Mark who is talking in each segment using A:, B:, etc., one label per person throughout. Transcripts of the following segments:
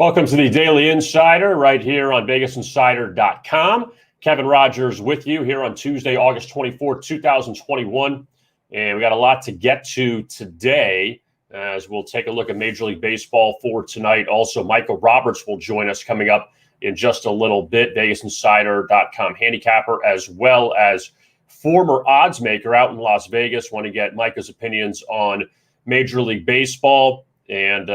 A: Welcome to the Daily Insider right here on VegasInsider.com. Kevin Rogers with you here on Tuesday, August 24th, 2021. And we got a lot to get to today as we'll take a look at Major League Baseball for tonight. Also, Micah Roberts will join us coming up in just a little bit. VegasInsider.com handicapper, as well as former odds maker out in Las Vegas. Want to get Micah's opinions on Major League Baseball and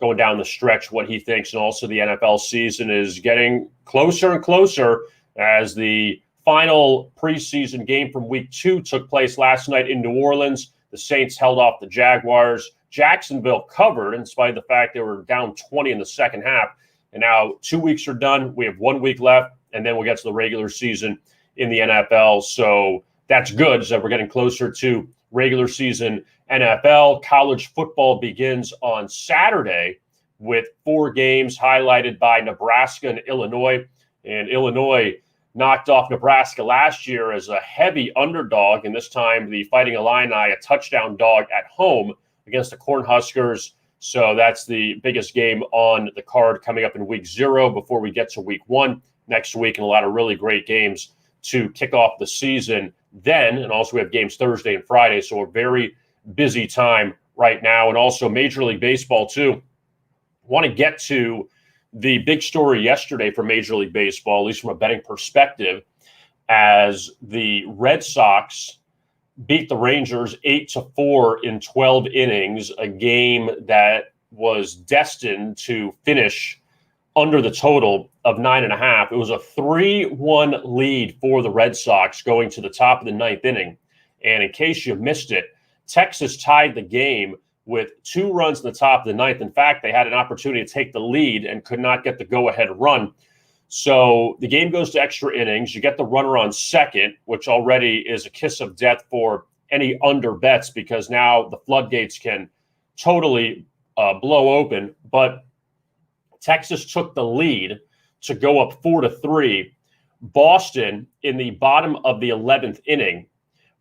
A: going down the stretch, what he thinks. And also the NFL season is getting closer and closer as the final preseason game from week 2 took place last night in New Orleans. The Saints held off the Jaguars. Jacksonville covered in spite of the fact they were down 20 in the second half. And now 2 weeks are done. We have 1 week left, and then we'll get to the regular season in the NFL. So that's good, so we're getting closer to regular season NFL. College football begins on Saturday with 4 games highlighted by Nebraska and Illinois. And Illinois knocked off Nebraska last year as a heavy underdog. And this time the Fighting Illini, a touchdown dog at home against the Cornhuskers. So that's the biggest game on the card coming up in week 0 before we get to week 1 next week. And a lot of really great games to kick off the season then. And also we have games Thursday and Friday. So a very busy time right now. And also Major League Baseball too. Want to get to the big story yesterday for Major League Baseball, at least from a betting perspective, as the Red Sox beat the Rangers 8-4 in 12 innings, a game that was destined to finish under the total of 9.5. It was a 3-1 lead for the Red Sox going to the top of the 9th inning. And in case you missed it, Texas tied the game with 2 runs in the top of the 9th. In fact, they had an opportunity to take the lead and could not get the go-ahead run. So the game goes to extra innings. You get the runner on second, which already is a kiss of death for any under bets because now the floodgates can totally blow open. But Texas took the lead to go up 4-3. Boston in the bottom of the 11th inning,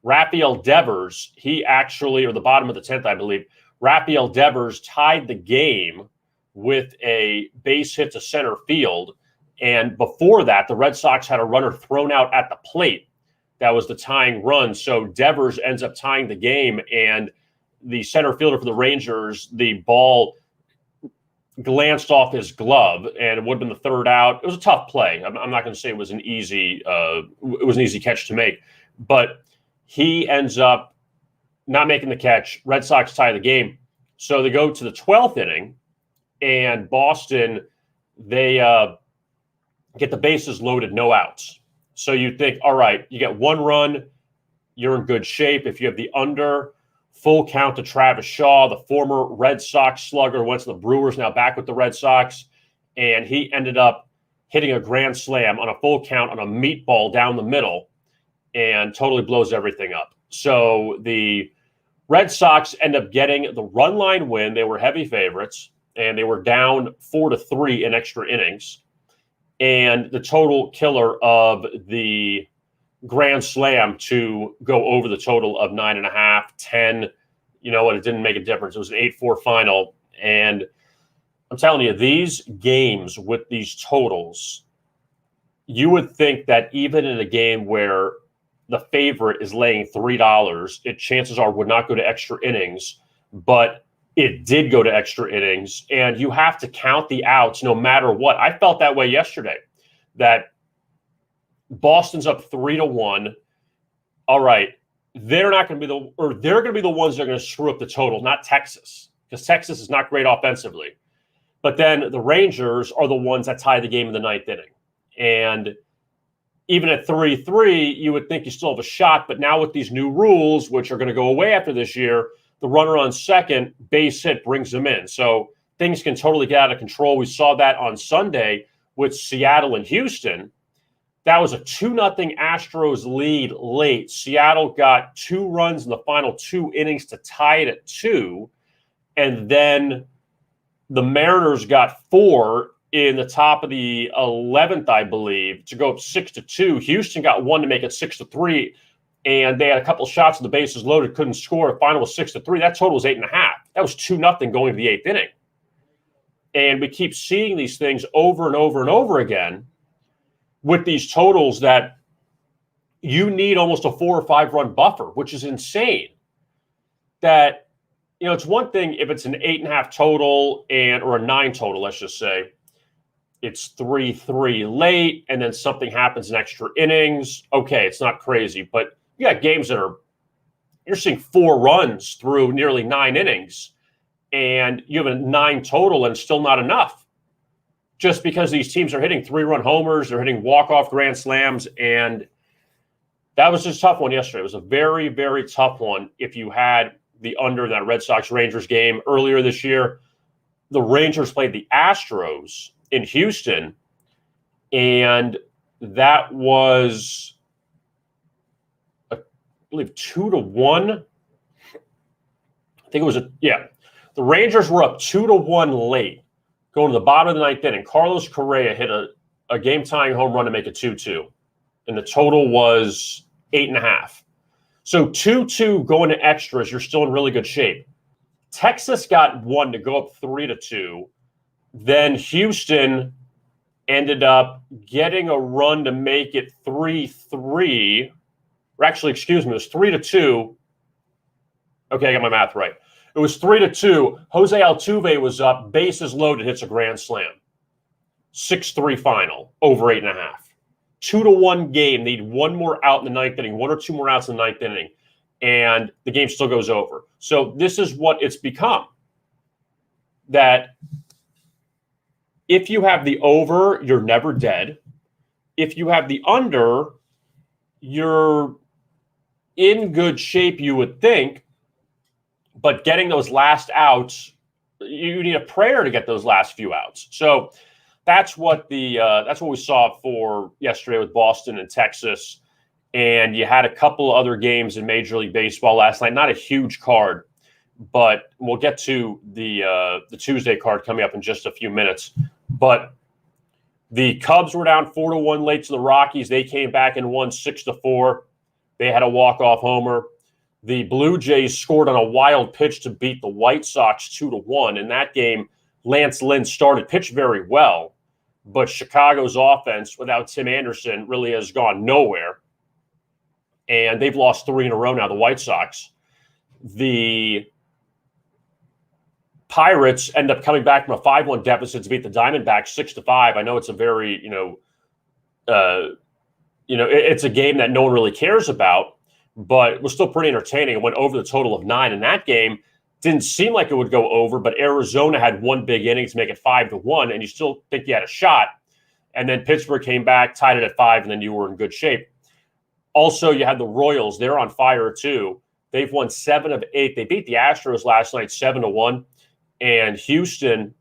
A: Rafael Devers, or the bottom of the 10th, I believe, Rafael Devers tied the game with a base hit to center field. And before that, the Red Sox had a runner thrown out at the plate. That was the tying run. So Devers ends up tying the game, and the center fielder for the Rangers, the ball glanced off his glove, and it would have been the third out. It was a tough play. I'm not going to say it was an easy catch to make, but he ends up not making the catch. Red Sox tie the game. So they go to the 12th inning, and Boston, they get the bases loaded, no outs. So you think, all right, you get 1 run, you're in good shape. If you have the under, full count to Travis Shaw, the former Red Sox slugger, went to the Brewers, now back with the Red Sox, and he ended up hitting a grand slam on a full count on a meatball down the middle and totally blows everything up. So the Red Sox end up getting the run line win. They were heavy favorites, and they were down 4-3 in extra innings. And the total killer of the grand slam to go over the total of 9.5, 10, you know what, it didn't make a difference. It was an 8-4 final. And I'm telling you, these games with these totals, you would think that even in a game where the favorite is laying $3, chances are would not go to extra innings, but it did go to extra innings, and you have to count the outs no matter what. I felt that way yesterday, that Boston's up 3-1. All right, they're going to be the ones that are going to screw up the total, not Texas, because Texas is not great offensively. But then the Rangers are the ones that tie the game in the 9th inning. And even at 3-3, you would think you still have a shot. But now with these new rules, which are going to go away after this year, the runner on second, base hit, brings them in. So things can totally get out of control. We saw that on Sunday with Seattle and Houston. That was a 2-0 Astros lead late. Seattle got 2 runs in the final 2 innings to tie it at 2. And then the Mariners got 4 in the top of the 11th, I believe, to go up 6-2. Houston got 1 to make it 6-3. And they had a couple shots with the bases loaded, couldn't score. The final was 6-3. That total was 8.5. That was 2-0 going to the 8th inning. And we keep seeing these things over and over and over again with these totals that you need almost a 4 or 5 run buffer, which is insane. That, it's one thing if it's an 8.5 total or a 9 total, let's just say. It's 3-3 late, and then something happens in extra innings. Okay, it's not crazy. But you got games that you're seeing 4 runs through nearly 9 innings, and you have a 9 total and still not enough. Just because these teams are hitting 3-run homers, they're hitting walk-off grand slams, and that was just a tough one yesterday. It was a very, very tough one. If you had the under that Red Sox-Rangers game earlier this year, the Rangers played the Astros in Houston, and that was, I believe, 2-1. I think it was the Rangers were up 2-1 late, going to the bottom of the 9th inning. Carlos Correa hit a game-tying home run to make it 2-2, and the total was 8.5. So 2-2 going to extras, you're still in really good shape. Texas got one to go up 3-2. Then Houston ended up getting a run to make it 3-3. Or actually, excuse me, it was 3-2. Okay, I got my math right. It was 3-2. Jose Altuve was up, bases loaded, hits a grand slam. 6-3 final, over 8.5. 2-1 game. They need one more out in the 9th inning, 1 or 2 more outs in the 9th inning, and the game still goes over. So this is what it's become. That if you have the over, you're never dead. If you have the under, you're in good shape, you would think. But getting those last outs, you need a prayer to get those last few outs. So that's what we saw for yesterday with Boston and Texas. And you had a couple other games in Major League Baseball last night. Not a huge card, but we'll get to the Tuesday card coming up in just a few minutes. But the Cubs were down 4-1 late to the Rockies. They came back and won 6-4. They had a walk-off homer. The Blue Jays scored on a wild pitch to beat the White Sox 2-1. In that game, Lance Lynn pitched very well, but Chicago's offense without Tim Anderson really has gone nowhere. And they've lost 3 in a row now, the White Sox. The Pirates end up coming back from a 5-1 deficit to beat the Diamondbacks 6-5. I know it's a very, it's a game that no one really cares about, but it was still pretty entertaining. It went over the total of 9 in that game. Didn't seem like it would go over, but Arizona had one big inning to make it 5-1, and you still think you had a shot. And then Pittsburgh came back, tied it at 5, and then you were in good shape. Also, you had the Royals. They're on fire, too. They've won 7 of 8. They beat the Astros last night 7-1. And Houston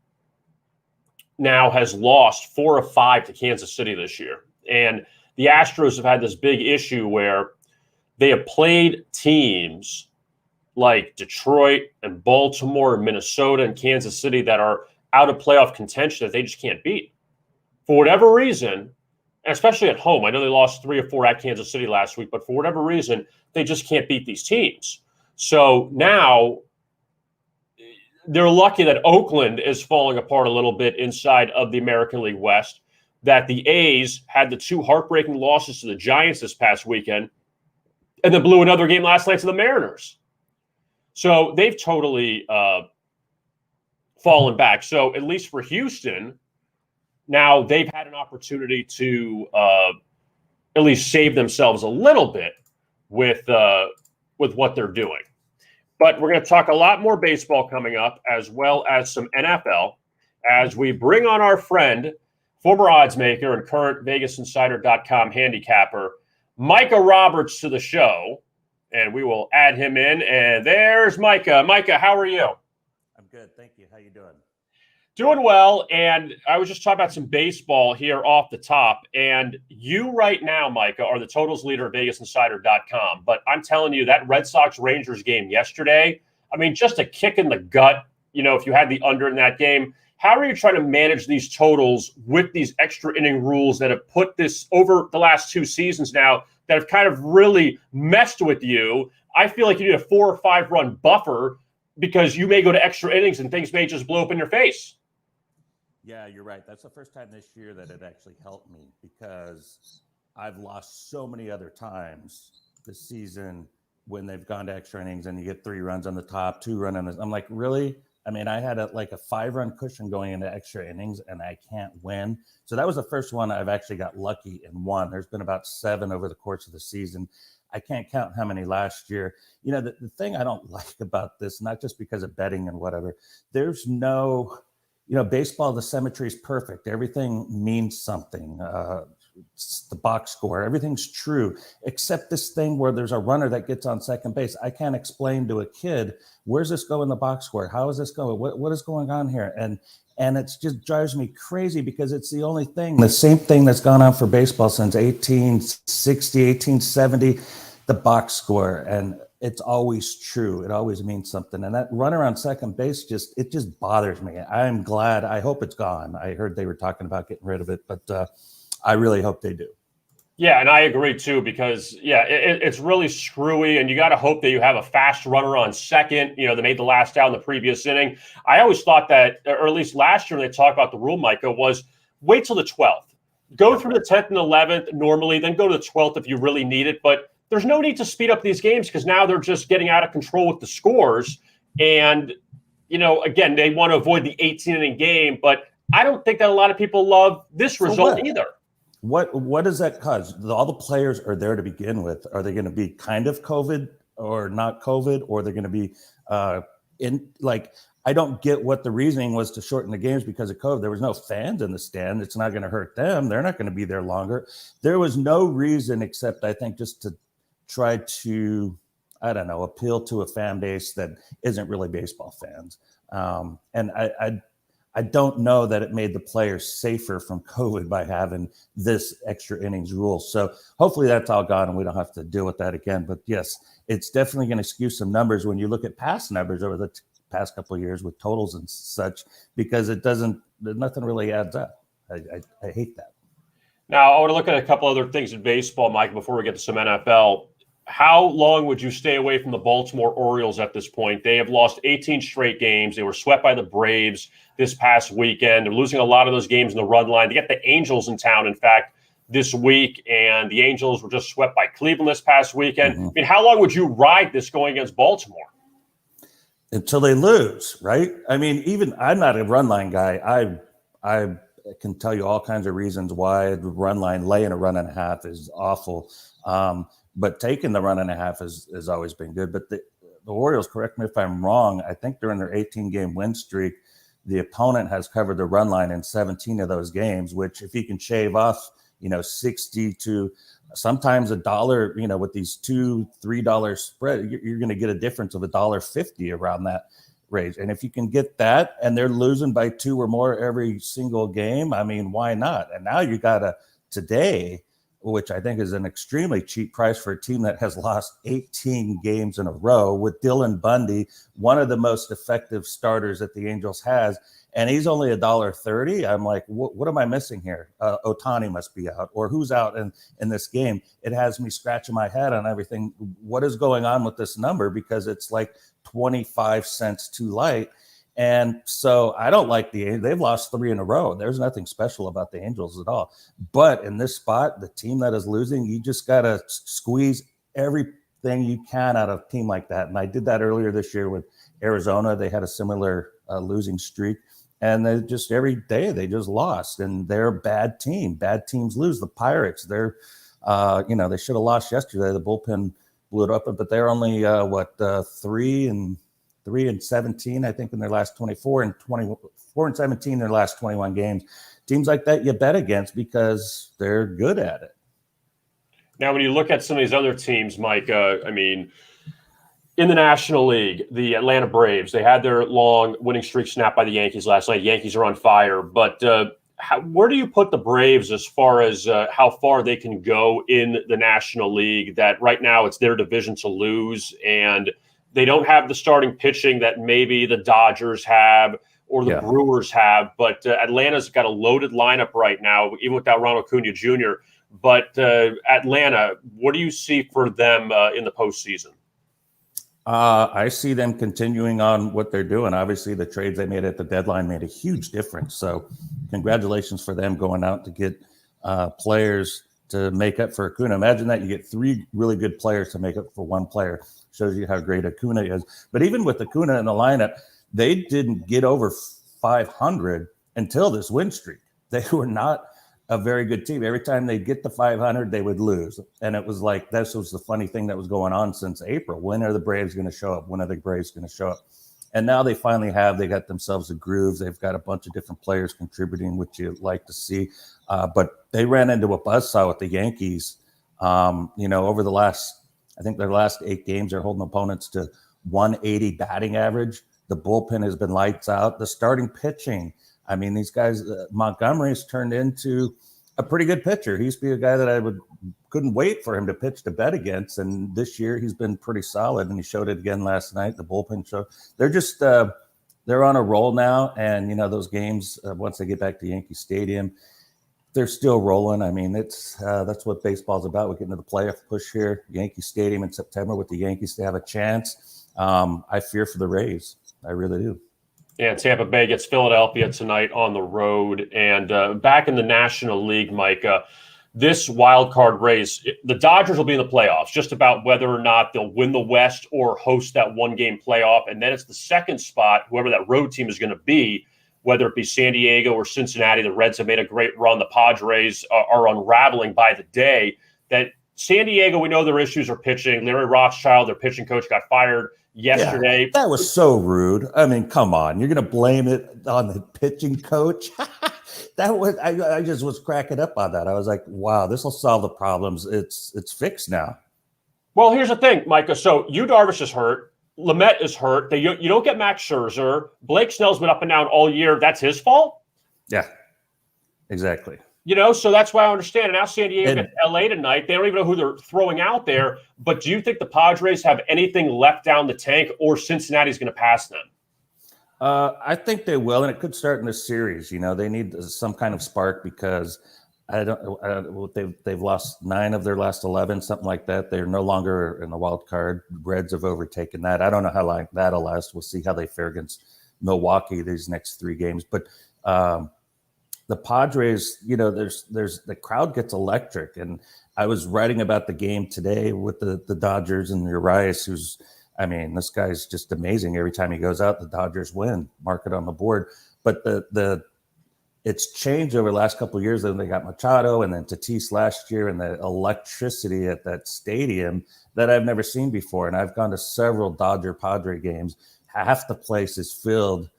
A: now has lost 4 of 5 to Kansas City this year. And the Astros have had this big issue where they have played teams like Detroit and Baltimore and Minnesota and Kansas City that are out of playoff contention that they just can't beat. For whatever reason, and especially at home, I know they lost 3 or 4 at Kansas City last week, but for whatever reason, they just can't beat these teams. So now they're lucky that Oakland is falling apart a little bit inside of the American League West, that the A's had the 2 heartbreaking losses to the Giants this past weekend, and then blew another game last night to the Mariners. So they've totally fallen back. So at least for Houston, now they've had an opportunity to at least save themselves a little bit with what they're doing. But we're going to talk a lot more baseball coming up, as well as some NFL, as we bring on our friend, former odds maker and current VegasInsider.com handicapper, Micah Roberts, to the show. And we will add him in. And there's Micah. Micah, how are you?
B: I'm good. Thank you. How you doing?
A: Doing well. And I was just talking about some baseball here off the top. And you right now, Micah, are the totals leader at VegasInsider.com. But I'm telling you, that Red Sox-Rangers game yesterday, I mean, just a kick in the gut, if you had the under in that game. How are you trying to manage these totals with these extra inning rules that have put this over the last 2 seasons now that have kind of really messed with you? I feel like you need a 4 or 5 run buffer because you may go to extra innings and things may just blow up in your face.
B: Yeah, you're right. That's the first time this year that it actually helped me because I've lost so many other times this season when they've gone to extra innings and you get 3 runs on the top, 2 run on the. I'm like, really? I mean, I had a 5-run cushion going into extra innings and I can't win. So that was the first one I've actually got lucky and won. There's been about 7 over the course of the season. I can't count how many last year. The thing I don't like about this, not just because of betting and whatever, there's no, baseball, the symmetry is perfect. Everything means something. The box score, everything's true, except this thing where there's a runner that gets on second base. I can't explain to a kid, where's this go in the box score? How is this going? What is going on here? And it just drives me crazy because it's the only thing, the same thing that's gone on for baseball since 1860, 1870, the box score. And it's always true. It always means something. And that runner on second base, it just bothers me. I'm glad. I hope it's gone. I heard they were talking about getting rid of it, but I really hope they do.
A: Yeah, and I agree too, because it's really screwy, and you got to hope that you have a fast runner on second. They made the last out in the previous inning. I always thought that, or at least last year when they talked about the rule, Micah, was wait till the 12th. Go through the 10th and 11th normally, then go to the 12th if you really need it. But there's no need to speed up these games because now they're just getting out of control with the scores. And, again, they want to avoid the 18-inning game, but I don't think that a lot of people love this result either.
B: What does that cause? All the players are there to begin with. Are they going to be kind of COVID or not COVID, or they're going to be I don't get what the reasoning was to shorten the games because of COVID. There was no fans in the stand. It's not going to hurt them. They're not going to be there longer. There was no reason except, I think, just to try to, appeal to a fan base that isn't really baseball fans. And I don't know that it made the players safer from COVID by having this extra innings rule. So hopefully that's all gone and we don't have to deal with that again. But yes, it's definitely going to skew some numbers when you look at past numbers over the past couple of years with totals and such, because nothing really adds up. I hate that.
A: Now, I want to look at a couple other things in baseball, Mike, before we get to some NFL. How long would you stay away from the Baltimore Orioles at this point? They have lost 18 straight games. They were swept by the Braves this past weekend. They're losing a lot of those games in the run line. They get the Angels in town, in fact, this week, and the Angels were just swept by Cleveland this past weekend. Mm-hmm. I mean, how long would you ride this going against Baltimore?
B: Until they lose, right? I mean, even I'm not a run line guy. I can tell you all kinds of reasons why the run line, laying a run and a half is awful. But taking the run and a half has always been good. But the Orioles, correct me if I'm wrong, I think during their 18-game win streak, the opponent has covered the run line in 17 of those games, which if you can shave off, 60 to sometimes $1, with these $2-3 spread, you're going to get a difference of $1.50 around that range. And if you can get that and they're losing by 2 or more every single game, I mean, why not? And now you got today, which I think is an extremely cheap price for a team that has lost 18 games in a row, with Dylan Bundy, one of the most effective starters that the Angels has, and he's only $1.30. I'm like, what am I missing here? Ohtani must be out, or who's out in this game? It has me scratching my head on everything. What is going on with this number? Because it's like 25 cents too light. And so I don't like the Angels. They've lost 3 in a row. There's nothing special about the Angels at all. But in this spot, the team that is losing, you just got to squeeze everything you can out of a team like that. And I did that earlier this year with Arizona. They had a similar losing streak. And they just every day they just lost. And they're a bad team. Bad teams lose. The Pirates, they should have lost yesterday. The bullpen blew it up. But they're only, 3-17, I think, in their last 24 and 17 in their last 21 games. Teams like that you bet against because they're good at it.
A: Now, when you look at some of these other teams, Mike, in the National League, the Atlanta Braves, they had their long winning streak snapped by the Yankees last night. Yankees are on fire. But where do you put the Braves as far as how far they can go in the National League? That right now it's their division to lose, and they don't have the starting pitching that maybe the Dodgers have or the Brewers have, but Atlanta's got a loaded lineup right now, even without Ronald Acuna Jr. But Atlanta, what do you see for them in the postseason?
B: I see them continuing on what they're doing. Obviously, the trades they made at the deadline made a huge difference. So, congratulations for them going out to get players to make up for Acuna. Imagine that you get three really good players to make up for one player. Shows you how great Acuna is. But even with Acuna in the lineup, they didn't get over 500 until this win streak. They were not a very good team. Every time they get to 500, they would lose. And it was like, this was the funny thing that was going on since April. When are the Braves going to show up? When are the Braves going to show up? And now they finally have. They got themselves a groove. They've got a bunch of different players contributing, which you'd like to see. But they ran into a buzzsaw with the Yankees. Over the last, I think their last 8 games, they're holding opponents to 180 batting average. The bullpen has been lights out. The starting pitching, I mean, these guys, Montgomery's turned into a pretty good pitcher. He used to be a guy that couldn't wait for him to pitch to bet against. And this year he's been pretty solid, and he showed it again last night. The bullpen show. They're just, they're on a roll now. And, those games, once they get back to Yankee Stadium, they're still rolling. I mean, that's what baseball's about. We're getting to the playoff push here. Yankee Stadium in September with the Yankees to have a chance. I fear for the Rays. I really do.
A: Yeah, Tampa Bay gets Philadelphia tonight on the road. And back in the National League, Micah, this wild card race, the Dodgers will be in the playoffs, just about whether or not they'll win the West or host that one-game playoff. And then it's the second spot, whoever that road team is going to be, whether it be San Diego or Cincinnati. The Reds have made a great run. The Padres are unraveling by the day. That San Diego, we know their issues are pitching. Larry Rothschild, their pitching coach, got fired yesterday.
B: Yeah, that was so rude. I mean, come on. You're going to blame it on the pitching coach? I just was cracking up on that. I was like, wow, this will solve the problems. It's fixed now.
A: Well, here's the thing, Micah. So Yu Darvish is hurt. Lamet is hurt. You don't get Max Scherzer. Blake Snell's been up and down all year. That's his fault?
B: Yeah, exactly.
A: So that's why I understand. And now San Diego gets LA tonight. They don't even know who they're throwing out there. But do you think the Padres have anything left down the tank, or Cincinnati's going to pass them?
B: I think they will, and it could start in this series. They need some kind of spark because they've lost 9 of their last 11, something like that. They're no longer in the wild card. Reds have overtaken that. I don't know how long that'll last. We'll see how they fare against Milwaukee these next 3 games. But the Padres, there's the crowd gets electric. And I was writing about the game today with the Dodgers and Urias, this guy's just amazing. Every time he goes out, the Dodgers win. Mark it on the board. But it's changed over the last couple of years. Then they got Machado and then Tatis last year, and the electricity at that stadium that I've never seen before. And I've gone to several Dodger-Padre games. Half the place is filled.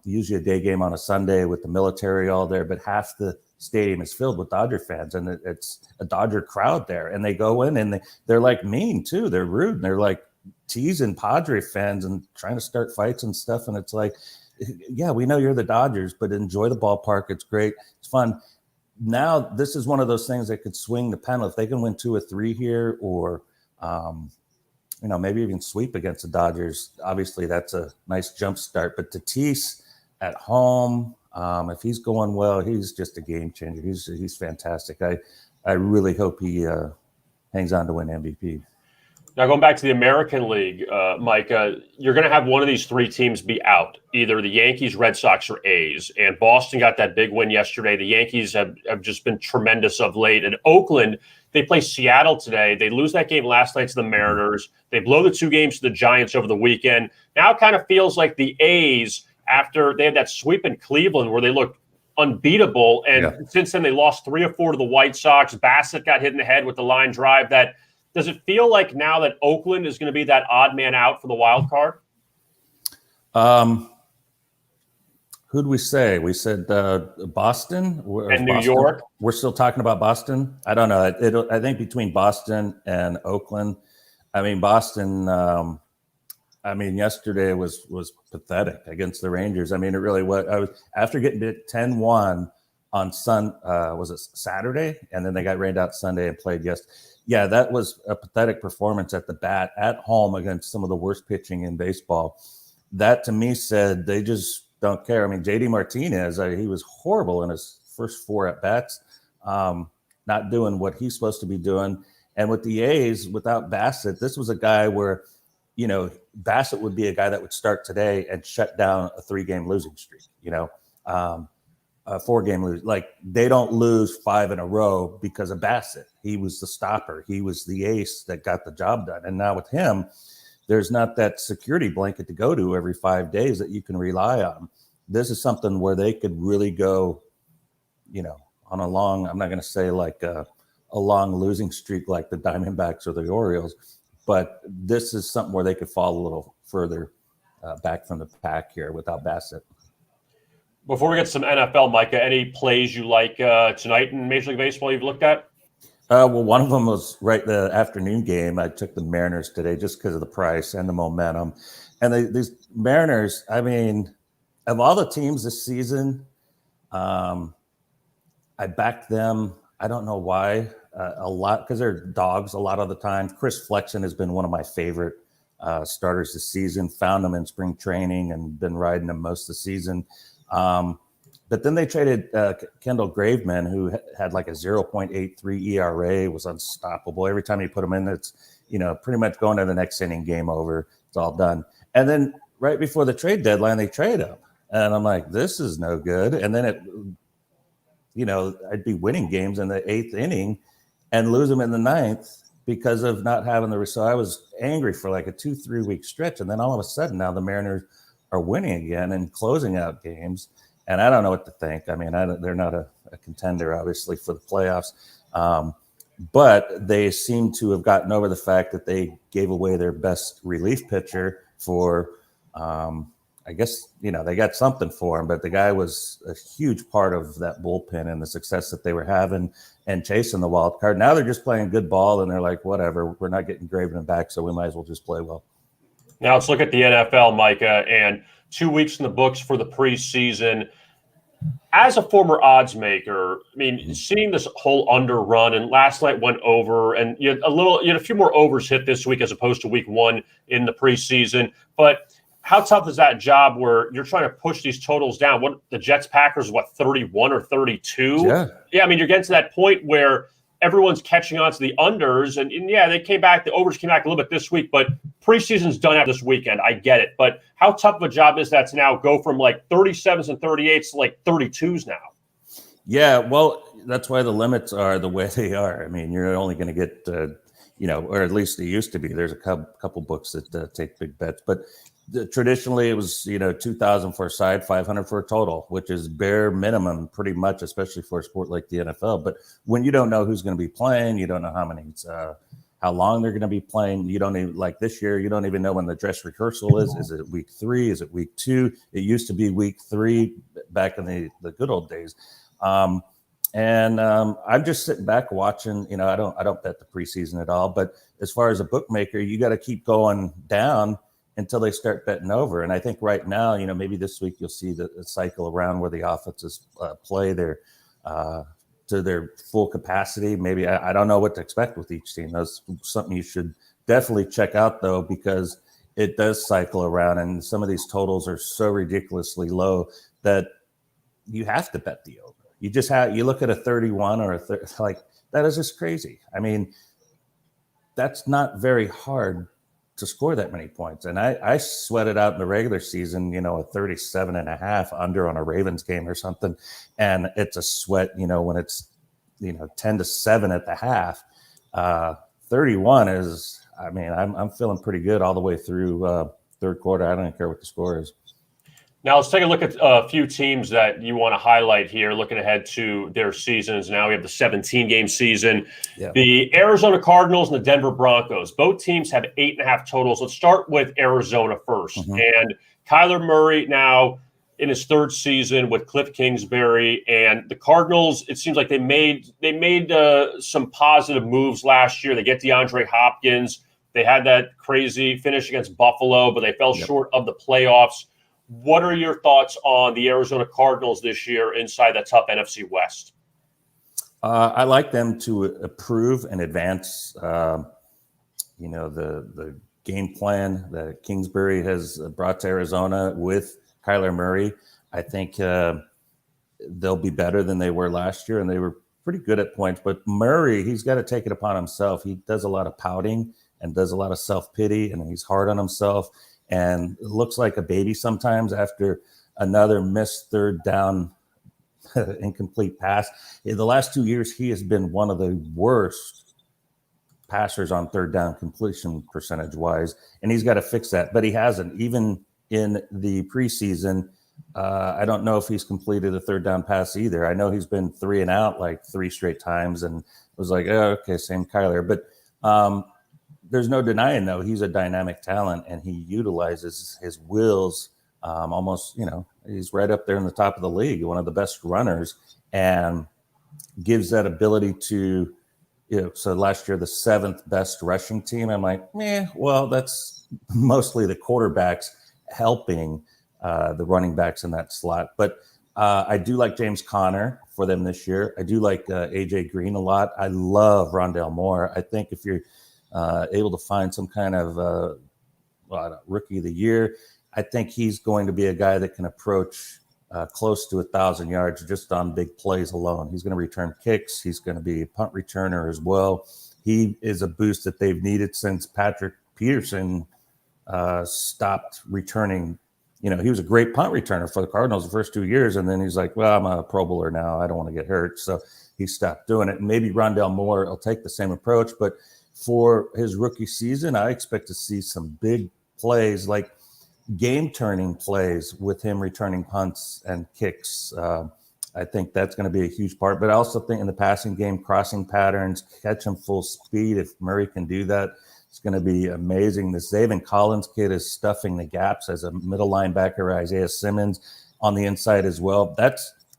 B: Usually a day game on a Sunday with the military all there, but half the stadium is filled with Dodger fans, and it's a Dodger crowd there. And they go in and they're like mean too. They're rude. And they're like teasing Padre fans and trying to start fights and stuff. And it's like, yeah, we know you're the Dodgers, but enjoy the ballpark. It's great. It's fun. Now, this is one of those things that could swing the pendulum. If they can win 2 or 3 here, or maybe even sweep against the Dodgers, obviously that's a nice jump start. But Tatis at home, if he's going well, he's just a game changer. He's fantastic. I really hope he hangs on to win MVP.
A: Now, going back to the American League, Micah, you're going to have one of these 3 teams be out, either the Yankees, Red Sox, or A's. And Boston got that big win yesterday. The Yankees have just been tremendous of late. And Oakland, they play Seattle today. They lose that game last night to the Mariners. They blow the 2 games to the Giants over the weekend. Now it kind of feels like the A's, after they had that sweep in Cleveland where they looked unbeatable. And since then, they lost 3 or 4 to the White Sox. Bassett got hit in the head with the line drive. Does it feel like now that Oakland is going to be that odd man out for the wild card?
B: Who'd we say? We said Boston
A: and New York.
B: We're still talking about Boston. I don't know. I think between Boston and Oakland. Boston. Yesterday was pathetic against the Rangers. It really was. I was after getting bit 10-1 on was it Saturday, and then they got rained out Sunday and played yesterday. Yeah, that was a pathetic performance at the bat at home against some of the worst pitching in baseball. That to me said they just don't care. JD Martinez, he was horrible in his first 4 at bats, not doing what he's supposed to be doing. And with the A's, without Bassett, this was a guy where Bassett would be a guy that would start today and shut down a 3-game losing streak, a 4-game lose. Like, they don't lose 5 in a row because of Bassett. He was the stopper. He was the ace that got the job done. And now with him, there's not that security blanket to go to every 5 days that you can rely on. This is something where they could really go, on a long, I'm not going to say like a long losing streak like the Diamondbacks or the Orioles, but this is something where they could fall a little further back from the pack here without Bassett.
A: Before we get to some NFL, Micah, any plays you like tonight in Major League Baseball you've looked at?
B: Well, one of them was right the afternoon game. I took the Mariners today just because of the price and the momentum. And these Mariners, I mean, of all the teams this season, I backed them. I don't know why, a lot, because they're dogs a lot of the time. Chris Flexen has been one of my favorite starters this season. Found them in spring training and been riding them most of the season. But then they traded Kendall Graveman, who had like a 0.83 ERA, was unstoppable. Every time you put him in, it's, pretty much going to the next inning, game over. It's all done. And then right before the trade deadline, they trade him. And I'm like, this is no good. And then I'd be winning games in the 8th inning and lose them in the 9th because of not having the result. So I was angry for like a 2-3 week stretch. And then all of a sudden now the Mariners are winning again and closing out games. And I don't know what to think. I mean, they're not a contender, obviously, for the playoffs. But they seem to have gotten over the fact that they gave away their best relief pitcher for, I guess, they got something for him. But the guy was a huge part of that bullpen and the success that they were having and chasing the wild card. Now they're just playing good ball, and they're like, whatever, we're not getting Graveman back, so we might as well just play well.
A: Now let's look at the NFL, Micah, and 2 weeks in the books for the preseason. As a former odds maker, I mean, seeing this whole under run, and last night went over, and you had a few more overs hit this week as opposed to week 1 in the preseason. But how tough is that job where you're trying to push these totals down? What the Jets Packers, 31 or 32? Yeah, I mean, you're getting to that point where everyone's catching on to the unders, and yeah, the overs came back a little bit this week, but preseason's done out this weekend. I get it. But how tough of a job is that to now go from like 37s and 38s to like 32s now? Yeah,
B: well, that's why the limits are the way they are. I mean, you're only going to get, or at least they used to be. There's a couple books that take big bets, but traditionally it was 2,000 for a side, 500 for a total, which is bare minimum pretty much, especially for a sport like the NFL. But when you don't know who's going to be playing, you don't know how long they're going to be playing. You don't even, like this year, you don't even know when the dress rehearsal is. Is it week 3? Is it week 2? It used to be week 3 back in the good old days. I'm just sitting back watching. I don't bet the preseason at all. But as far as a bookmaker, you got to keep going down until they start betting over. And I think right now, maybe this week you'll see the cycle around where the offenses play to their full capacity. Maybe I don't know what to expect with each team. That's something you should definitely check out, though, because it does cycle around, and some of these totals are so ridiculously low that you have to bet the over. You look at a 31 or a 30, like that is just crazy. I mean, that's not very hard to score that many points. And I sweated out in the regular season, a 37.5 under on a Ravens game or something. And it's a sweat, when it's, 10-7 at the half. 31 is, I mean, I'm feeling pretty good all the way through third quarter. I don't even care what the score is.
A: Now let's take a look at a few teams that you want to highlight here, looking ahead to their seasons. Now we have the 17-game season. Yeah. The Arizona Cardinals and the Denver Broncos. Both teams have 8.5 totals. Let's start with Arizona first. Mm-hmm. And Kyler Murray now in his 3rd season with Cliff Kingsbury. And the Cardinals, it seems like they made some positive moves last year. They get DeAndre Hopkins. They had that crazy finish against Buffalo, but they fell short of the playoffs. What are your thoughts on the Arizona Cardinals this year inside that tough NFC West?
B: I like them to improve and advance, the game plan that Kingsbury has brought to Arizona with Kyler Murray. I think they'll be better than they were last year, and they were pretty good at points. But Murray, he's got to take it upon himself. He does a lot of pouting, and does a lot of self-pity, and he's hard on himself and looks like a baby sometimes after another missed third down incomplete pass. In the last 2 years, he has been one of the worst passers on third down completion percentage wise, and he's got to fix that, but he hasn't. Even in the preseason, I don't know if he's completed a third down pass either. I know he's been 3 and out like 3 straight times, and was like, oh, okay, same Kyler. But there's no denying, though, he's a dynamic talent, and he utilizes his wheels almost, he's right up there in the top of the league, one of the best runners, and gives that ability to, so last year, the 7th best rushing team. I'm like, well, that's mostly the quarterbacks helping the running backs in that slot. But I do like James Conner for them this year. I do like AJ Green a lot. I love Rondale Moore. I think if you're able to find some kind of rookie of the year, I think he's going to be a guy that can approach close to 1,000 yards just on big plays alone. He's going to return kicks. He's going to be a punt returner as well. He is a boost that they've needed since Patrick Peterson stopped returning. He was a great punt returner for the Cardinals the first 2 years, and then he's like, well, I'm a Pro Bowler now. I don't want to get hurt. So he stopped doing it. And maybe Rondale Moore will take the same approach. But for his rookie season, I expect to see some big plays, like game-turning plays with him returning punts and kicks. I think that's going to be a huge part. But I also think in the passing game, crossing patterns, catch him full speed. If Murray can do that, it's going to be amazing. The Zaven Collins kid is stuffing the gaps as a middle linebacker. Isaiah Simmons on the inside as well.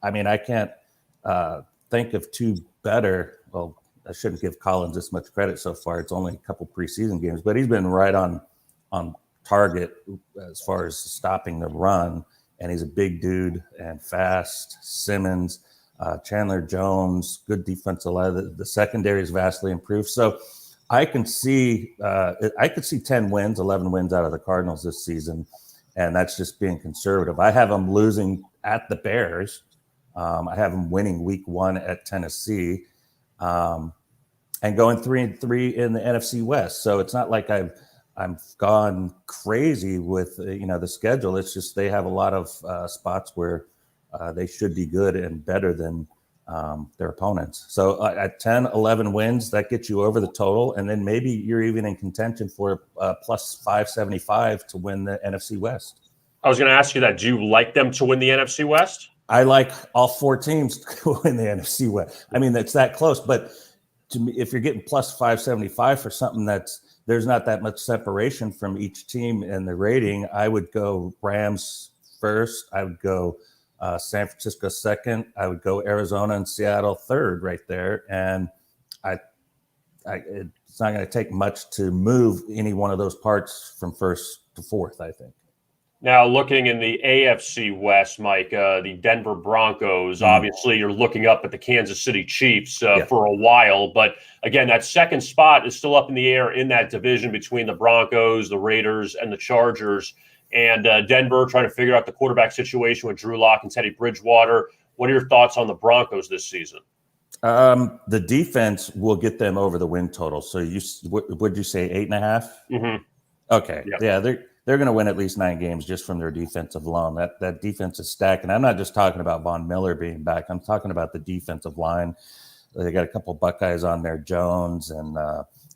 B: I can't think of two better. Well, I shouldn't give Collins this much credit so far. It's only a couple preseason games, but he's been right on target as far as stopping the run. And he's a big dude and fast. Simmons, Chandler Jones, good defensive line. The secondary is vastly improved. So I could see 10 wins, 11 wins out of the Cardinals this season, and that's just being conservative. I have them losing at the Bears. I have them winning week 1 at Tennessee, and going 3-3 in the NFC West. So it's not like I've gone crazy with the schedule. It's just they have a lot of spots where they should be good and better than their opponents. So at 10, 11 wins, that gets you over the total. And then maybe you're even in contention for plus 575 to win the NFC West.
A: I was going to ask you that. Do you like them to win the NFC West?
B: I like all 4 teams to win the NFC West. I mean, it's that close. But to me, if you're getting plus 575 for something there's not that much separation from each team in the rating, I would go Rams first. I would go San Francisco second. I would go Arizona and Seattle third right there. And it's not going to take much to move any one of those parts from first to fourth, I think.
A: Now, looking in the AFC West, Mike, the Denver Broncos, obviously you're looking up at the Kansas City Chiefs for a while. But again, that second spot is still up in the air in that division between the Broncos, the Raiders, and the Chargers. And Denver trying to figure out the quarterback situation with Drew Lock and Teddy Bridgewater. What are your thoughts on the Broncos this season?
B: The defense will get them over the win total. So would you say 8.5?
A: Mm-hmm.
B: Okay.
A: Yep.
B: Yeah, they're going to win at least 9 games just from their defensive alone. That defense is stacked. And I'm not just talking about Von Miller being back. I'm talking about the defensive line. They got a couple Buckeyes on there, Jones and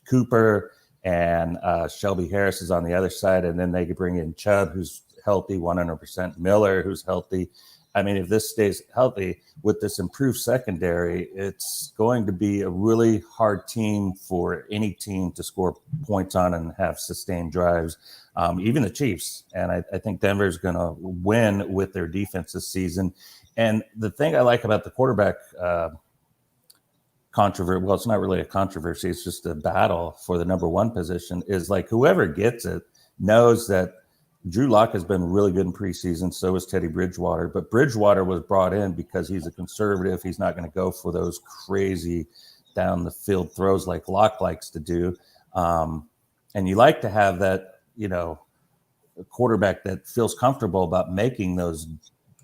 B: Cooper, and Shelby Harris is on the other side. And then they could bring in Chubb, who's healthy, 100%, Miller, who's healthy. I mean, if this stays healthy with this improved secondary, it's going to be a really hard team for any team to score points on and have sustained drives, even the Chiefs. And I think Denver's going to win with their defense this season. And the thing I like about the quarterback controversy, well, it's not really a controversy, it's just a battle for the number 1 position, is like whoever gets it knows that Drew Lock has been really good in preseason. So is Teddy Bridgewater. But Bridgewater was brought in because he's a conservative. He's not going to go for those crazy down the field throws like Lock likes to do. And you like to have that, a quarterback that feels comfortable about making those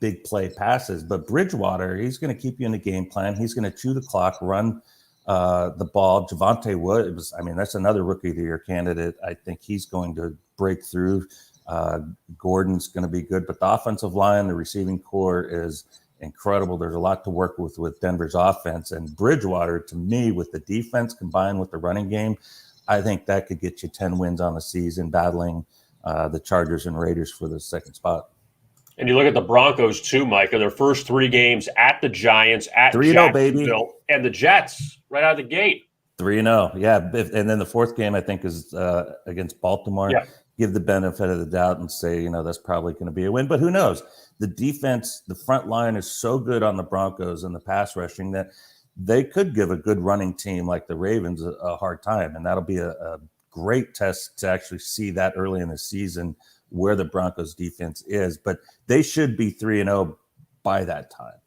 B: big play passes. But Bridgewater, he's going to keep you in the game plan. He's going to chew the clock, run the ball. Javonte Woods, I mean, that's another Rookie of the Year candidate. I think he's going to break through. Gordon's going to be good, but the offensive line, the receiving core is incredible. There's a lot to work with Denver's offense, and Bridgewater, to me, with the defense combined with the running game, I think that could get you 10 wins on the season, battling the Chargers and Raiders for the second spot.
A: And you look at the Broncos too, Micah. Their first 3 games at the Giants, at
B: 3-0, baby,
A: and the Jets right out of the gate.
B: 3-0, yeah. And then the fourth game, I think, is against Baltimore.
A: Yeah.
B: Give the benefit of the doubt and say, that's probably going to be a win. But who knows? The defense, the front line is so good on the Broncos and the pass rushing that they could give a good running team like the Ravens a hard time. And that'll be a great test to actually see that early in the season where the Broncos defense is. But they should be 3-0 by that time.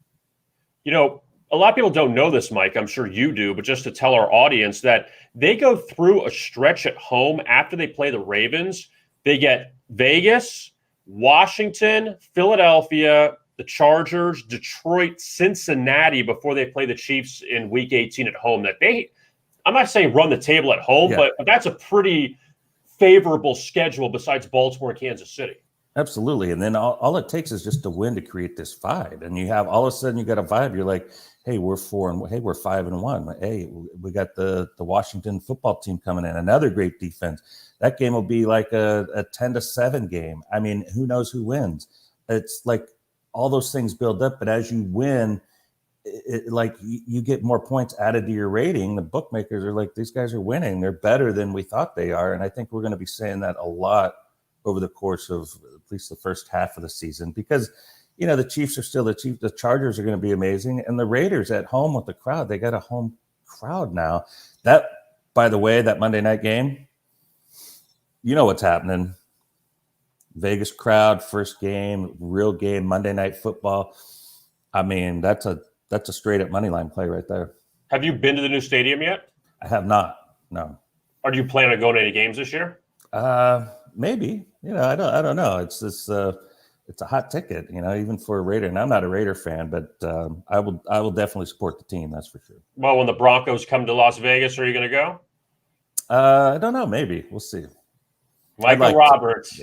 A: A lot of people don't know this, Mike. I'm sure you do, but just to tell our audience that they go through a stretch at home after they play the Ravens. They get Vegas, Washington, Philadelphia, the Chargers, Detroit, Cincinnati before they play the Chiefs in Week 18 at home. I'm not saying run the table at home, but that's a pretty favorable schedule besides Baltimore and Kansas City.
B: Absolutely. And then all it takes is just a win to create this vibe. And you have all of a sudden you got a vibe. You're like, hey, we're 5-1. Hey, we got the Washington football team coming in. Another great defense. That game will be like a 10-7 game. I mean, who knows who wins? It's like all those things build up. But as you win, you get more points added to your rating. The bookmakers are like, these guys are winning. They're better than we thought they are. And I think we're going to be saying that a lot over the course of at least the first half of the season, because the Chiefs are still the Chiefs. The Chargers are going to be amazing, and the Raiders at home with the crowd. They got a home crowd now. That, by the way, that Monday night game, what's happening. Vegas crowd, first game, real game, Monday Night Football. I mean, that's a straight up money line play right there. Have
A: you been to the new stadium yet?
B: I have not. No.
A: Are you planning on going to any games this year?
B: Maybe. I don't know. It's a hot ticket, even for a Raider. And I'm not a Raider fan, but I will definitely support the team. That's for sure.
A: Well, when the Broncos come to Las Vegas, are you going to go?
B: I don't know. Maybe we'll see.
A: Micah Roberts,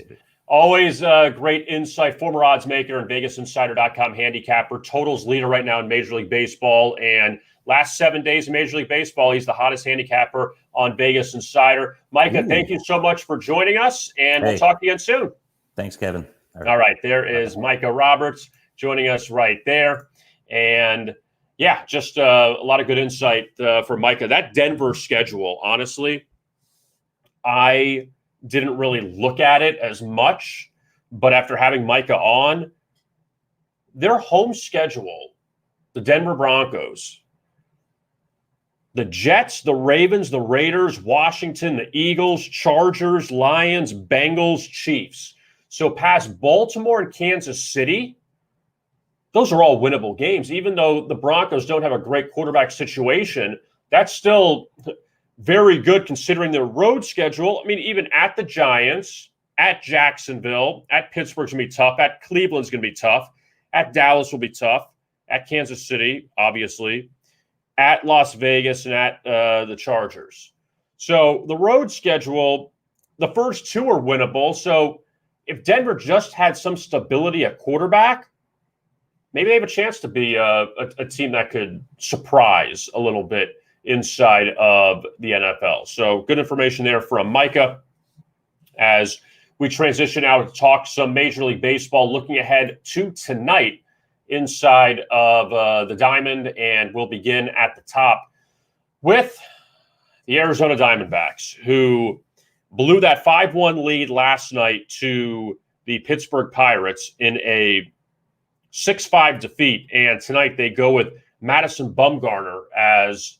A: always great insight. Former odds maker and VegasInsider.com handicapper, totals leader right now in Major League Baseball, and last 7 days in Major League Baseball, he's the hottest handicapper on Vegas Insider. Micah, thank you so much for joining us, and we'll talk to you again soon.
B: Thanks, Kevin.
A: All right, there is Micah Roberts joining us right there. And, just a lot of good insight for Micah. That Denver schedule, honestly, I didn't really look at it as much, but after having Micah on, their home schedule, the Denver Broncos, the Jets, the Ravens, the Raiders, Washington, the Eagles, Chargers, Lions, Bengals, Chiefs. So past Baltimore and Kansas City, those are all winnable games. Even though the Broncos don't have a great quarterback situation, that's still very good considering their road schedule. I mean, even at the Giants, at Jacksonville, at Pittsburgh's going to be tough, at Cleveland's going to be tough, at Dallas will be tough, at Kansas City, obviously, at Las Vegas, and at the Chargers. So the road schedule, the first 2 are winnable. So if Denver just had some stability at quarterback, maybe they have a chance to be a team that could surprise a little bit inside of the NFL. So good information there from Micah as we transition now to talk some Major League Baseball, looking ahead to tonight inside of the Diamond, and we'll begin at the top with the Arizona Diamondbacks, who blew that 5-1 lead last night to the Pittsburgh Pirates in a 6-5 defeat. And tonight they go with Madison Bumgarner as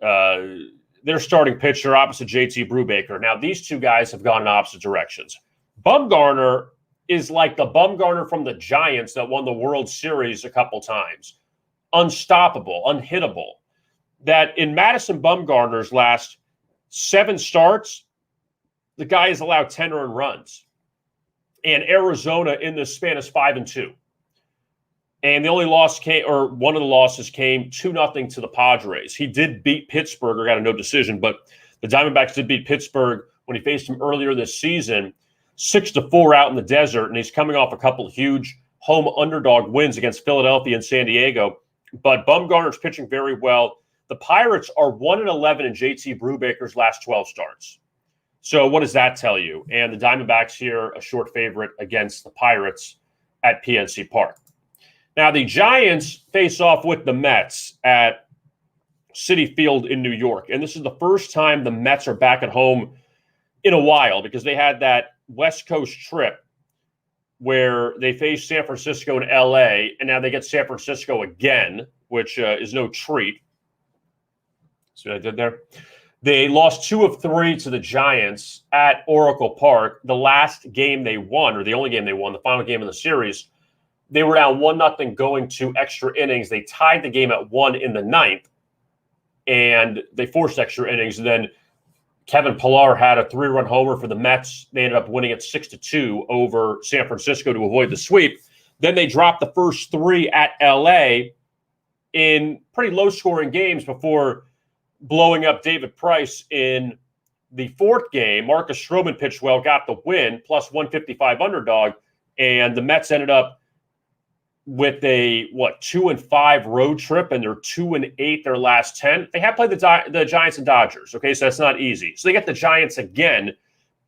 A: their starting pitcher opposite JT Brubaker. Now, these two guys have gone in opposite directions. Bumgarner is like the Bumgarner from the Giants that won the World Series a couple times. Unstoppable, unhittable. That in Madison Bumgarner's last 7 starts, the guy has allowed 10 earned runs. And Arizona in this span is 5-2. And the only loss came, or one of the losses came 2-0 to the Padres. He did beat Pittsburgh, or got a no decision, but the Diamondbacks did beat Pittsburgh when he faced him earlier this season, 6-4 out in the desert, and he's coming off a couple of huge home underdog wins against Philadelphia and San Diego. But Bumgarner's pitching very well. The Pirates are 1-11 in JT Brubaker's last 12 starts. So what does that tell you? And the Diamondbacks here, a short favorite against the Pirates at PNC Park. Now, the Giants face off with the Mets at Citi Field in New York. And this is the first time the Mets are back at home in a while, because they had that West Coast trip where they faced San Francisco and LA, and now they get San Francisco again, which is no treat. See what I did there? They lost 2 of 3 to the Giants at Oracle Park. The last game they won, or the only game they won, the final game of the series, they were down 1-0 going to extra innings. They tied the game at 1 in the 9th, and they forced extra innings. And then Kevin Pillar had a 3-run homer for the Mets. They ended up winning it 6-2 over San Francisco to avoid the sweep. Then they dropped the first 3 at LA in pretty low-scoring games before blowing up David Price in the 4th game. Marcus Stroman pitched well, got the win, plus 155 underdog, and the Mets ended up with a 2-5 road trip, and they're 2-8 their last 10. They have played the Giants and Dodgers. Okay, so that's not easy. So they get the Giants again,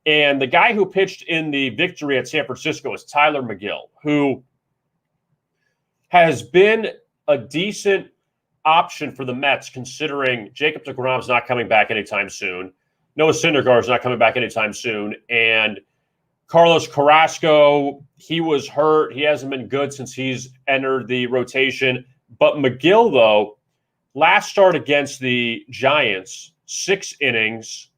A: and the guy who pitched in the victory at San Francisco is Tyler McGill, who has been a decent option for the Mets, considering Jacob deGrom's not coming back anytime soon. Noah Syndergaard's not coming back anytime soon, and Carlos Carrasco, he was hurt. He hasn't been good since he's entered the rotation. But McGill, though, last start against the Giants, 6 innings,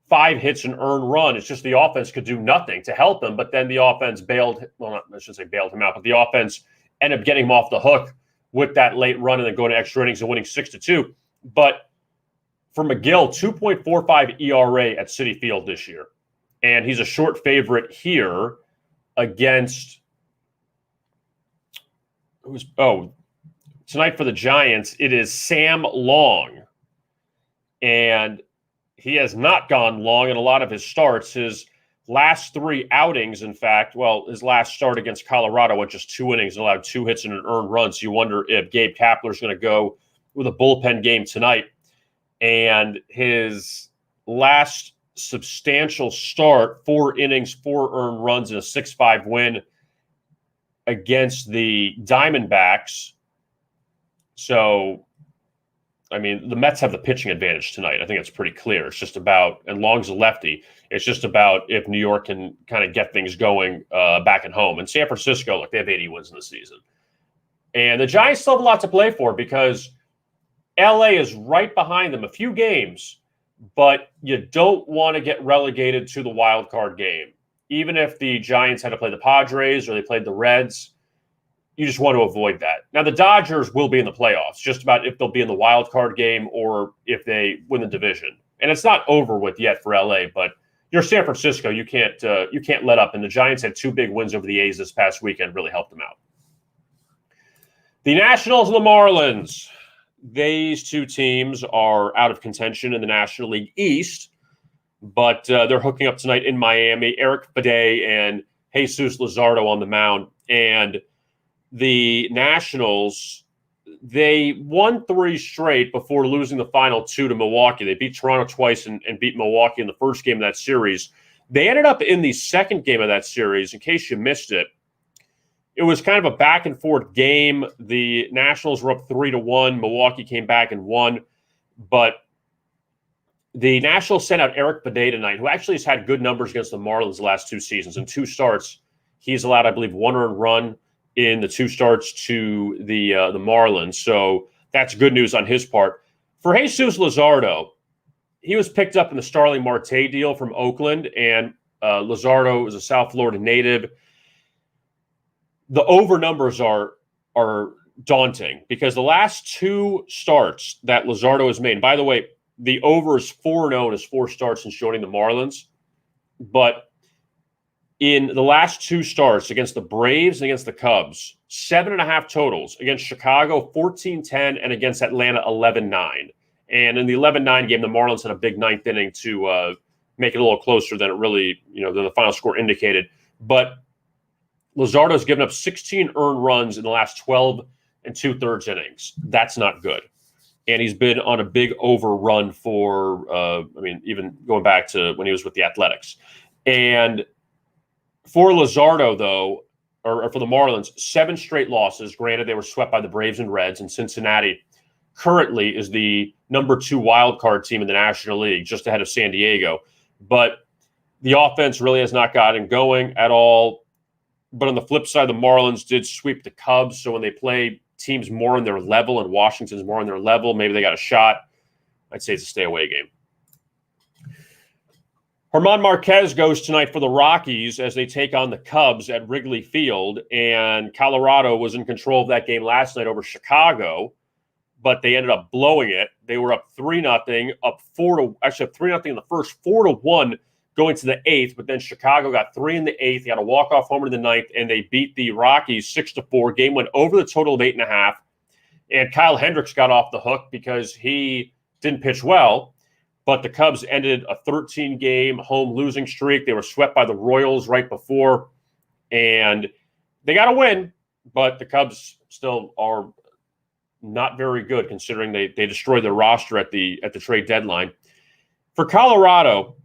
A: 5 hits, and earned run. It's just the offense could do nothing to help him. But then the offense bailed, well, I shouldn't say bailed him out, but the offense ended up getting him off the hook with that late run and then going to extra innings and winning 6-2. But for McGill, 2.45 ERA at Citi Field this year. And he's a short favorite here against tonight for the Giants, it is Sam Long. And he has not gone long in a lot of his starts. His last 3 outings, in fact, his last start against Colorado went just 2 innings and allowed 2 hits and an earned run. So you wonder if Gabe Kapler's going to go with a bullpen game tonight. And his last substantial start, 4 innings, 4 earned runs, and a 6-5 win against the Diamondbacks. So, I mean, the Mets have the pitching advantage tonight. I think it's pretty clear. It's just about, and Long's a lefty, it's just about if New York can kind of get things going back at home. And San Francisco, look, they have 80 wins in the season. And the Giants still have a lot to play for, because LA is right behind them, a few games, but you don't want to get relegated to the wild card game. Even if the Giants had to play the Padres or they played the Reds, you just want to avoid that. Now, the Dodgers will be in the playoffs, just about if they'll be in the wild card game or if they win the division. And it's not over with yet for LA, but you're San Francisco. You can't let up. And the Giants had 2 big wins over the A's this past weekend, really helped them out. The Nationals and the Marlins. These 2 teams are out of contention in the National League East, but they're hooking up tonight in Miami. Eric Fedde and Jesus Luzardo on the mound. And the Nationals, they won 3 straight before losing the final 2 to Milwaukee. They beat Toronto twice and beat Milwaukee in the first game of that series. They ended up in the second game of that series, in case you missed it. It was kind of a back-and-forth game. The Nationals were up 3-1. Milwaukee came back and won. But the Nationals sent out Eric Fedde tonight, who actually has had good numbers against the Marlins the last 2 seasons. In 2 starts, he's allowed, I believe, 1 earned run in the 2 starts to the Marlins. So that's good news on his part. For Jesus Luzardo, he was picked up in the Starling Marte deal from Oakland, and Luzardo is a South Florida native. The over numbers are daunting, because the last 2 starts that Luzardo has made, and by the way, the over is 4-0 in his 4 starts since joining the Marlins. But In the last 2 starts against the Braves and against the Cubs, 7.5 totals. Against Chicago, 14-10, and against Atlanta, 11-9. And in the 11-9 game, the Marlins had a big 9th inning to make it a little closer than it really, than the final score indicated. But Luzardo's given up 16 earned runs in the last 12 2/3 innings. That's not good. And he's been on a big overrun for, even going back to when he was with the Athletics. And for Luzardo, though, or for the Marlins, 7 straight losses. Granted, they were swept by the Braves and Reds, and Cincinnati currently is the number 2 wild card team in the National League, just ahead of San Diego. But the offense really has not gotten going at all. But on the flip side, the Marlins did sweep the Cubs. So when they play teams more on their level and Washington's more on their level, maybe they got a shot. I'd say it's a stay-away game. German Marquez goes tonight for the Rockies as they take on the Cubs at Wrigley Field. And Colorado was in control of that game last night over Chicago, but they ended up blowing it. They were up 3-0, up 3-0 in the first, 4-1 going to the 8th, but then Chicago got 3 in the 8th. They got a walk-off homer in the 9th, and they beat the Rockies 6-4. Game went over the total of 8.5, and Kyle Hendricks got off the hook because he didn't pitch well, but the Cubs ended a 13-game home losing streak. They were swept by the Royals right before, and they got a win, but the Cubs still are not very good considering they destroyed their roster at the trade deadline. For Colorado,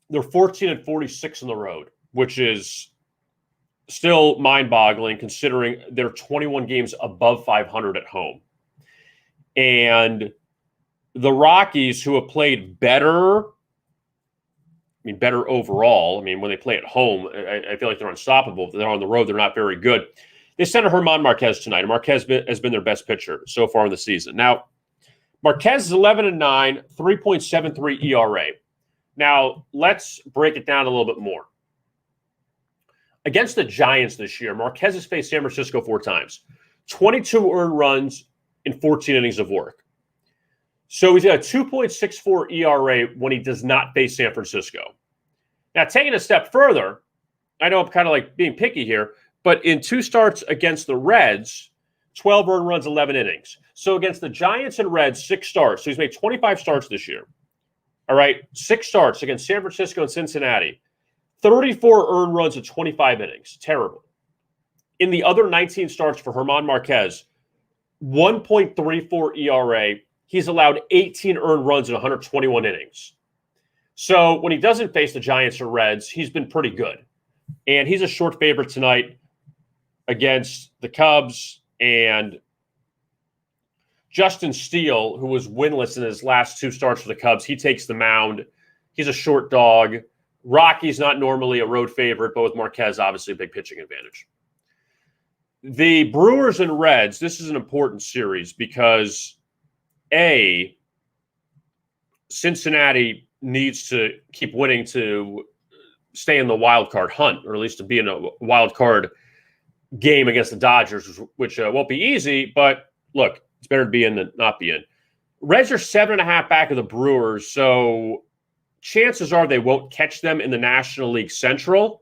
A: they're 14-46 on the road, which is still mind-boggling considering they're 21 games above 500 at home. And the Rockies, who have played better overall. When they play at home, I feel like they're unstoppable. If they're on the road, they're not very good. They sent a German Marquez tonight, and Marquez has been their best pitcher so far in the season. Now, Marquez is 11-9, 3.73 ERA. Now, let's break it down a little bit more. Against the Giants this year, Marquez has faced San Francisco 4 times, 22 earned runs in 14 innings of work. So he's got a 2.64 ERA when he does not face San Francisco. Now, taking a step further, I know I'm kind of like being picky here, but in 2 starts against the Reds, 12 earned runs, 11 innings. So against the Giants and Reds, 6 starts. So he's made 25 starts this year. All right, 6 starts against San Francisco and Cincinnati. 34 earned runs in 25 innings. Terrible. In the other 19 starts for German Marquez, 1.34 ERA. He's allowed 18 earned runs in 121 innings. So when he doesn't face the Giants or Reds, he's been pretty good. And he's a short favorite tonight against the Cubs. And Justin Steele, who was winless in his last 2 starts for the Cubs, he takes the mound. He's a short dog. Rocky's not normally a road favorite, but with Marquez, obviously a big pitching advantage. The Brewers and Reds, this is an important series because, A, Cincinnati needs to keep winning to stay in the wild card hunt, or at least to be in a wild card game against the Dodgers, which won't be easy, but look, it's better to be in than not be in. Reds are 7.5 back of the Brewers, so chances are they won't catch them in the National League Central.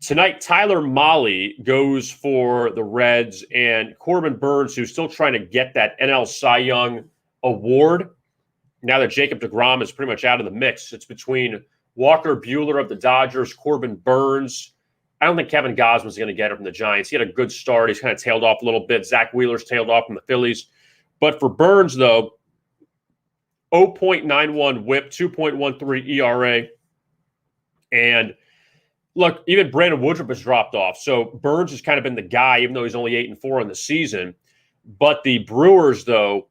A: Tonight, Tyler Mahle goes for the Reds, and Corbin Burns, who's still trying to get that NL Cy Young award. Now that Jacob deGrom is pretty much out of the mix, it's between Walker Buehler of the Dodgers, Corbin Burns. I don't think Kevin Gausman's going to get it from the Giants. He had a good start. He's kind of tailed off a little bit. Zach Wheeler's tailed off from the Phillies. But for Burns, though, 0.91 whip, 2.13 ERA. And look, even Brandon Woodruff has dropped off. So Burns has kind of been the guy, even though he's only 8-4 in the season. But the Brewers, though,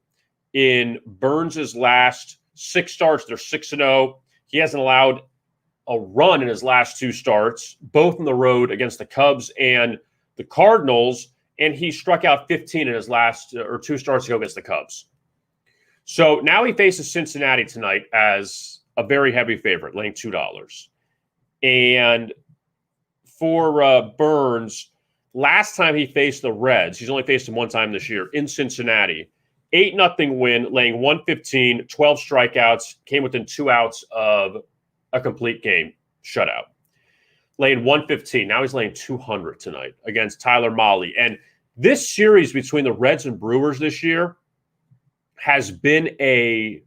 A: in Burns' last 6 starts, they're 6-0. He hasn't allowed a run in his last 2 starts, both on the road against the Cubs and the Cardinals, and he struck out 15 in his last 2 starts ago against the Cubs. So now he faces Cincinnati tonight as a very heavy favorite, laying $2. And for Burns, last time he faced the Reds, he's only faced them 1 time this year in Cincinnati. 8-0 win, laying 115, 12 strikeouts, came within 2 outs of a complete game shutout. laying 115. Now he's laying 200 tonight against Tyler Mahle. And this series between the Reds and Brewers this year has been a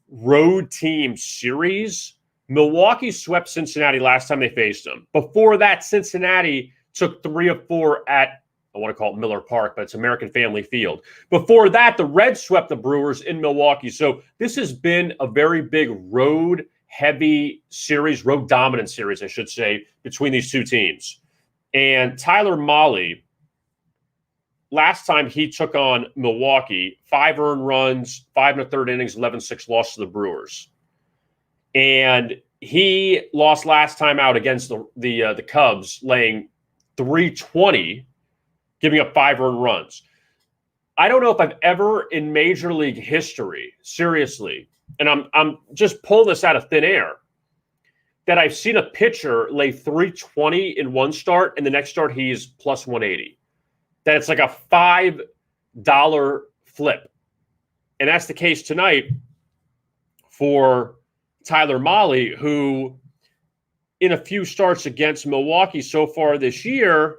A: road team series. Milwaukee swept Cincinnati last time they faced them. Before that, Cincinnati took 3 of 4 at, I want to call it Miller Park, but it's American Family Field. Before that, the Reds swept the Brewers in Milwaukee. So this has been a very big road-heavy series, road-dominant series, I should say, between these two teams. And Tyler Mahle, last time he took on Milwaukee, 5 earned runs, 5 1/3 innings, 11-6 loss to the Brewers. And he lost last time out against the Cubs, laying 320, giving up 5 earned runs. I don't know if I've ever in Major League history, seriously, and I'm just pulling this out of thin air, that I've seen a pitcher lay 320 in one start, and the next start he's plus 180. That it's like a $5 flip. And that's the case tonight for Tyler Mahle, who in a few starts against Milwaukee so far this year,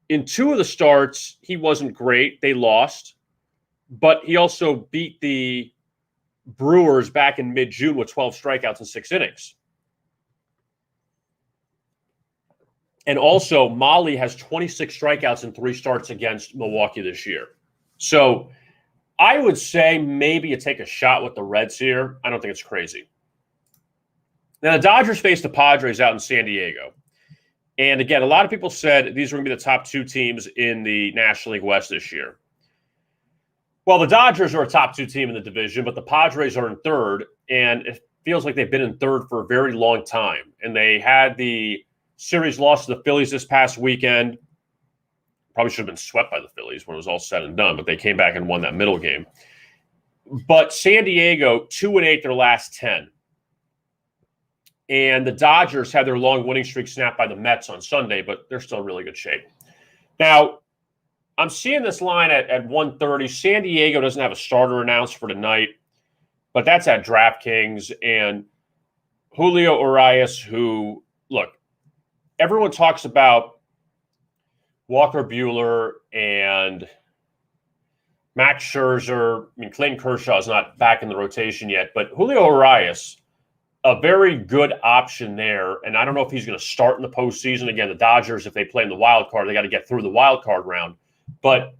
A: in 2 of the starts, he wasn't great. They lost. But he also beat the Brewers back in mid-June with 12 strikeouts in 6 innings. And also, Mahle has 26 strikeouts in 3 starts against Milwaukee this year. So I would say maybe you take a shot with the Reds here. I don't think it's crazy. Now, the Dodgers face the Padres out in San Diego. And again, a lot of people said these were going to be the top 2 teams in the National League West this year. Well, the Dodgers are a top 2 team in the division, but the Padres are in 3rd. And it feels like they've been in 3rd for a very long time. And they had the series loss to the Phillies this past weekend. Probably should have been swept by the Phillies when it was all said and done, but they came back and won that middle game. But San Diego, 2-8 their last 10. And the Dodgers had their long winning streak snapped by the Mets on Sunday, but they're still in really good shape. Now, I'm seeing this line at 130. San Diego doesn't have a starter announced for tonight, but that's at DraftKings. And Julio Urias, who, look, everyone talks about Walker Buehler and Max Scherzer. I mean, Clayton Kershaw is not back in the rotation yet, but Julio Urias, a very good option there. And I don't know if he's going to start in the postseason. Again, the Dodgers, if they play in the wild card, they got to get through the wild card round. But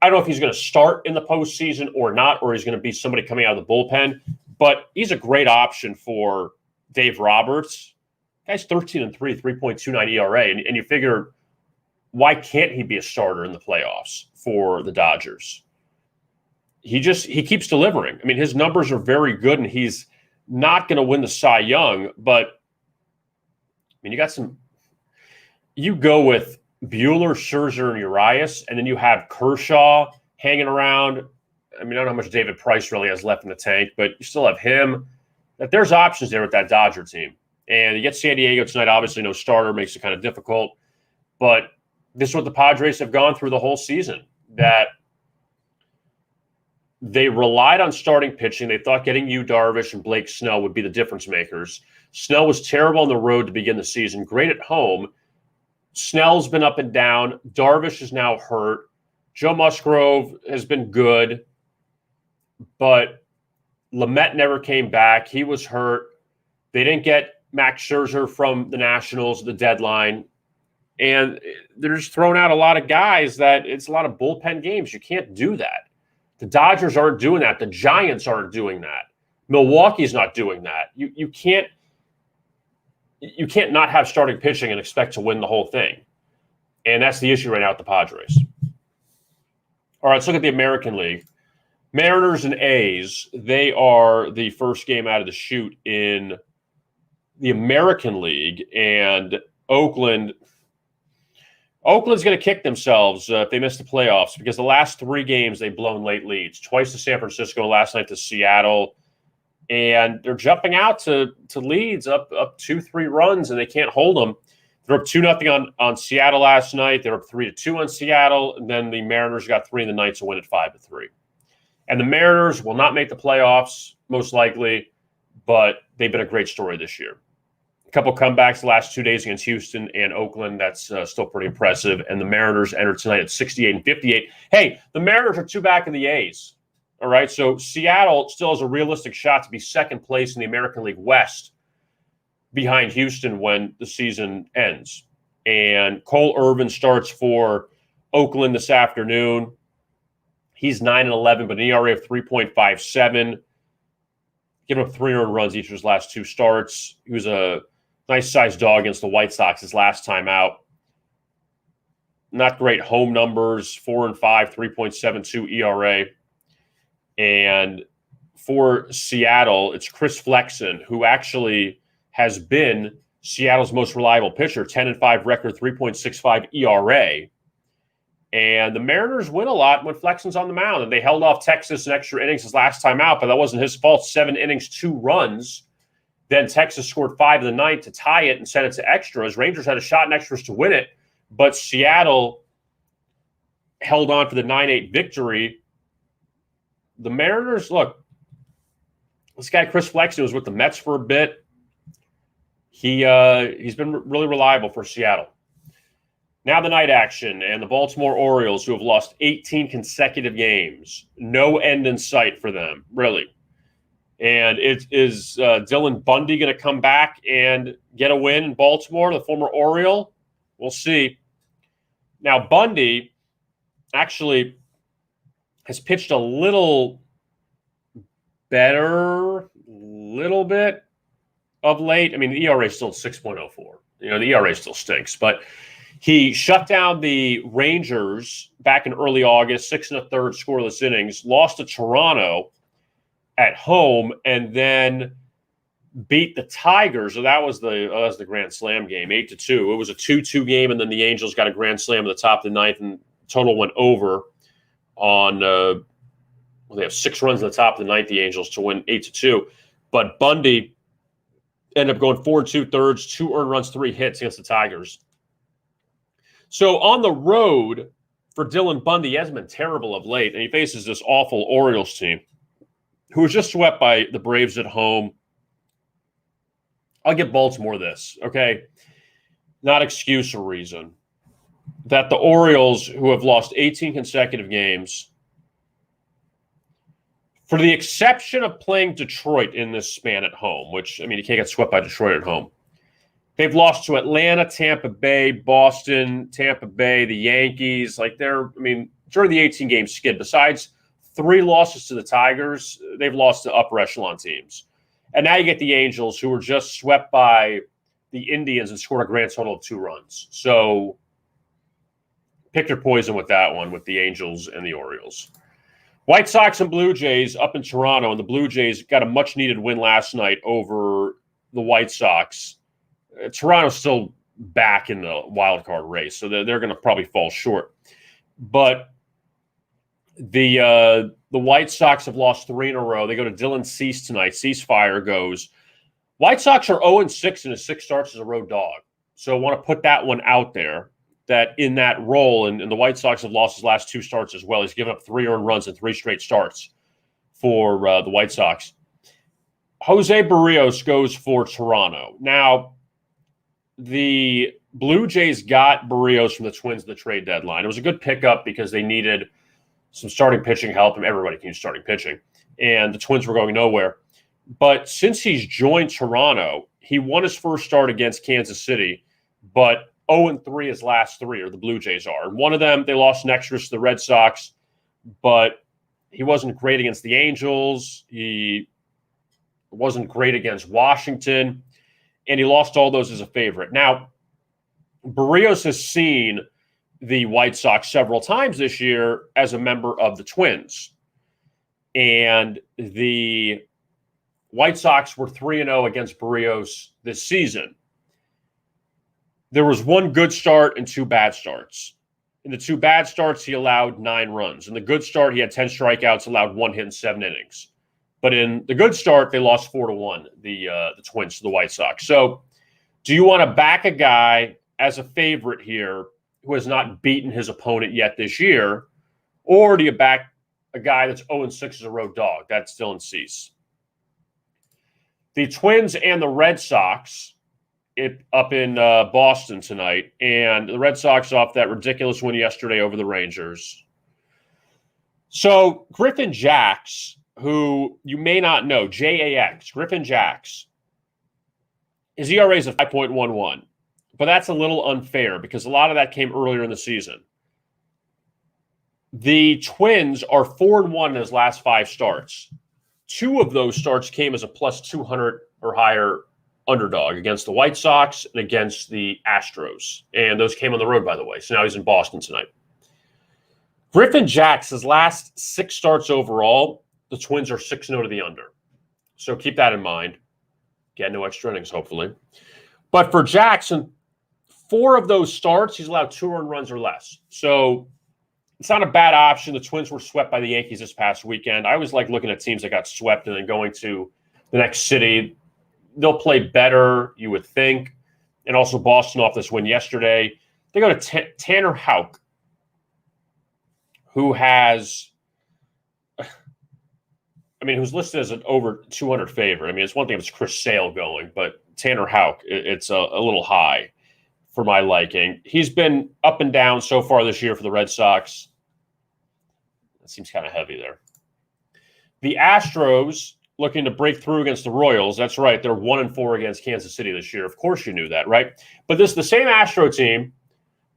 A: I don't know if he's going to start in the postseason or not, or he's going to be somebody coming out of the bullpen. But he's a great option for Dave Roberts. Guy's 13-3, 3.29 ERA. And you figure, why can't he be a starter in the playoffs for the Dodgers? He keeps delivering. I mean, his numbers are very good, and he's not going to win the Cy Young, but I mean, you go with Buehler, Scherzer, and Urias, and then you have Kershaw hanging around. I mean, I don't know how much David Price really has left in the tank, but you still have him. That there's options there with that Dodger team. And you get San Diego tonight, obviously no starter, makes it kind of difficult. But this is what the Padres have gone through the whole season, that they relied on starting pitching. They thought getting Yu Darvish and Blake Snell would be the difference makers. Snell was terrible on the road to begin the season, great at home. Snell's been up and down. Darvish is now hurt. Joe Musgrove has been good, but Lamet never came back. He was hurt. They didn't get Max Scherzer from the Nationals at the deadline. And they're just throwing out a lot of guys that it's a lot of bullpen games. You can't do that. The Dodgers aren't doing that. The Giants aren't doing that. Milwaukee's not doing that. You can't not have starting pitching and expect to win the whole thing. And that's the issue right now with the Padres. All right, let's look at the American League. Mariners and A's, they are the first game out of the chute in the American League. And Oakland's going to kick themselves if they miss the playoffs, because the last 3 games they've blown late leads, twice to San Francisco, last night to Seattle. And they're jumping out to leads up 2-3 runs, and they can't hold them. They're up 2-0 on Seattle last night. They're up 3-2 on Seattle, and then the Mariners got 3 in the night to win at 5-3. And the Mariners will not make the playoffs, most likely, but they've been a great story this year. A couple comebacks the last 2 days against Houston and Oakland. That's still pretty impressive. And the Mariners entered tonight at 68 and 58. Hey, the Mariners are 2 back of the A's. All right, so Seattle still has a realistic shot to be second place in the American League West behind Houston when the season ends. And Cole Irvin starts for Oakland this afternoon. He's 9-11, but an ERA of 3.57. Giving up 3 earned runs each of his last 2 starts. He was a nice-sized dog against the White Sox his last time out. Not great home numbers, 4-5, 3.72 ERA. And for Seattle, it's Chris Flexen, who actually has been Seattle's most reliable pitcher, 10-5 record, 3.65 ERA. And the Mariners win a lot when Flexen's on the mound. And they held off Texas in extra innings his last time out, but that wasn't his fault. 7 innings, 2 runs. Then Texas scored 5 in the ninth to tie it and sent it to extras. Rangers had a shot in extras to win it, but Seattle held on for the 9-8 victory. The Mariners, look, this guy Chris Flexen was with the Mets for a bit. He's been really reliable for Seattle. Now the night action, and the Baltimore Orioles, who have lost 18 consecutive games. No end in sight for them, really. And is Dylan Bundy going to come back and get a win in Baltimore, the former Oriole? We'll see. Now, Bundy actually has pitched a little better, little bit of late. I mean, the ERA is still 6.04. The ERA still stinks, but he shut down the Rangers back in early August, 6 1/3 scoreless innings, lost to Toronto at home, and then beat the Tigers. So that was the Grand Slam game, 8-2. It was a 2-2 game, and then the Angels got a Grand Slam at the top of the ninth, and total went over on they have 6 runs in the top of the ninth, the Angels, to win 8-2. But Bundy ended up going 4 2/3, 2 earned runs, 3 hits against the Tigers. So on the road for Dylan Bundy, he hasn't been terrible of late, and he faces this awful Orioles team who was just swept by the Braves at home. I'll give Baltimore this, okay? Not excuse or reason. That the Orioles, who have lost 18 consecutive games, for the exception of playing Detroit in this span at home, which, I mean, you can't get swept by Detroit at home. They've lost to Atlanta, Tampa Bay, Boston, Tampa Bay, the Yankees. During the 18-game skid, besides 3 losses to the Tigers, they've lost to upper echelon teams. And now you get the Angels, who were just swept by the Indians and scored a grand total of 2 runs. So pick your poison with that one, with the Angels and the Orioles. White Sox and Blue Jays up in Toronto, and the Blue Jays got a much-needed win last night over the White Sox. Toronto's still back in the wild card race, so they're going to probably fall short. But the White Sox have lost 3 in a row. They go to Dylan Cease tonight. Cease fire goes. White Sox are 0-6 in his 6 starts as a road dog. So I want to put that one out there, that in that role, and the White Sox have lost his last 2 starts as well. He's given up 3 earned runs in 3 straight starts for the White Sox. Jose Barrios goes for Toronto. Now, the Blue Jays got Barrios from the Twins at the trade deadline. It was a good pickup because they needed some starting pitching help, and everybody can use starting pitching. And the Twins were going nowhere. But since he's joined Toronto, he won his first start against Kansas City, but 0-3 his last 3, or the Blue Jays are. And one of them, they lost in extras to the Red Sox, but he wasn't great against the Angels. He wasn't great against Washington, and he lost all those as a favorite. Now, Barrios has seen the White Sox several times this year as a member of the Twins. And the White Sox were 3-0 against Barrios this season. There was 1 good start and 2 bad starts. In the 2 bad starts, he allowed 9 runs. In the good start, he had 10 strikeouts, allowed 1 hit in 7 innings. But in the good start, they lost 4-1, the Twins to the White Sox. So do you want to back a guy as a favorite here who has not beaten his opponent yet this year, or do you back a guy that's 0-6 as a road dog? That's Dylan Cease. The Twins and the Red Sox up in Boston tonight, and the Red Sox off that ridiculous win yesterday over the Rangers. So Griffin Jax, who you may not know, Jax, Griffin Jax, his ERA is a 5.11, but that's a little unfair because a lot of that came earlier in the season. The Twins are 4-1 in his last 5 starts. 2 of those starts came as a plus 200 or higher underdog against the White Sox and against the Astros. And those came on the road, by the way. So now he's in Boston tonight. Griffin Jax, his last 6 starts overall, the Twins are 6-0 to the under. So keep that in mind. Get no extra innings, hopefully. But for Jackson, 4 of those starts, he's allowed 2 earned runs or less. So it's not a bad option. The Twins were swept by the Yankees this past weekend. I always like looking at teams that got swept and then going to the next city. They'll play better, you would think. And also Boston off this win yesterday. They go to Tanner Houck, who has, who's listed as an over 200 favorite. It's one thing if it's Chris Sale going, but Tanner Houck, it's a little high for my liking. He's been up and down so far this year for the Red Sox. That seems kind of heavy there. The Astros looking to break through against the Royals. That's right. They're 1-4 against Kansas City this year. Of course you knew that, right? But this is the same Astro team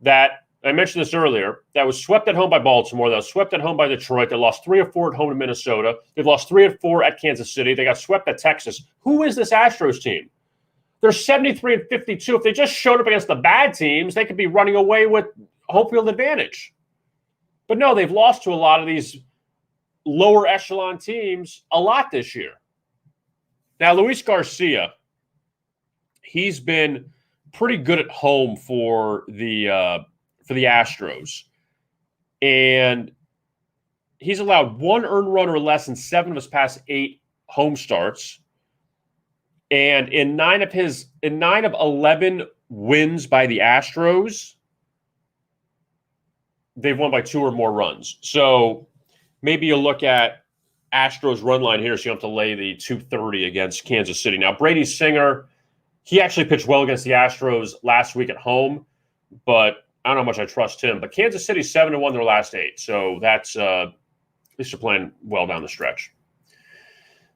A: that I mentioned this earlier, that was swept at home by Baltimore, that was swept at home by Detroit, they lost 3 of 4 at home to Minnesota, they've lost 3 of 4 at Kansas City, they got swept at Texas. Who is this Astros team? They're 73-52. If they just showed up against the bad teams, they could be running away with home field advantage. But no, they've lost to a lot of these lower echelon teams a lot this year. Now, Luis Garcia, he's been pretty good at home for the Astros. And he's allowed 1 earned run or less in 7 of his past 8 home starts. And in 9 of 11 wins by the Astros, they've won by 2 or more runs. So maybe you look at Astros run line here, so you don't have to lay the 230 against Kansas City. Now, Brady Singer, he actually pitched well against the Astros last week at home, but I don't know how much I trust him. But Kansas City 7-1 their last 8, so that's at least they're playing well down the stretch.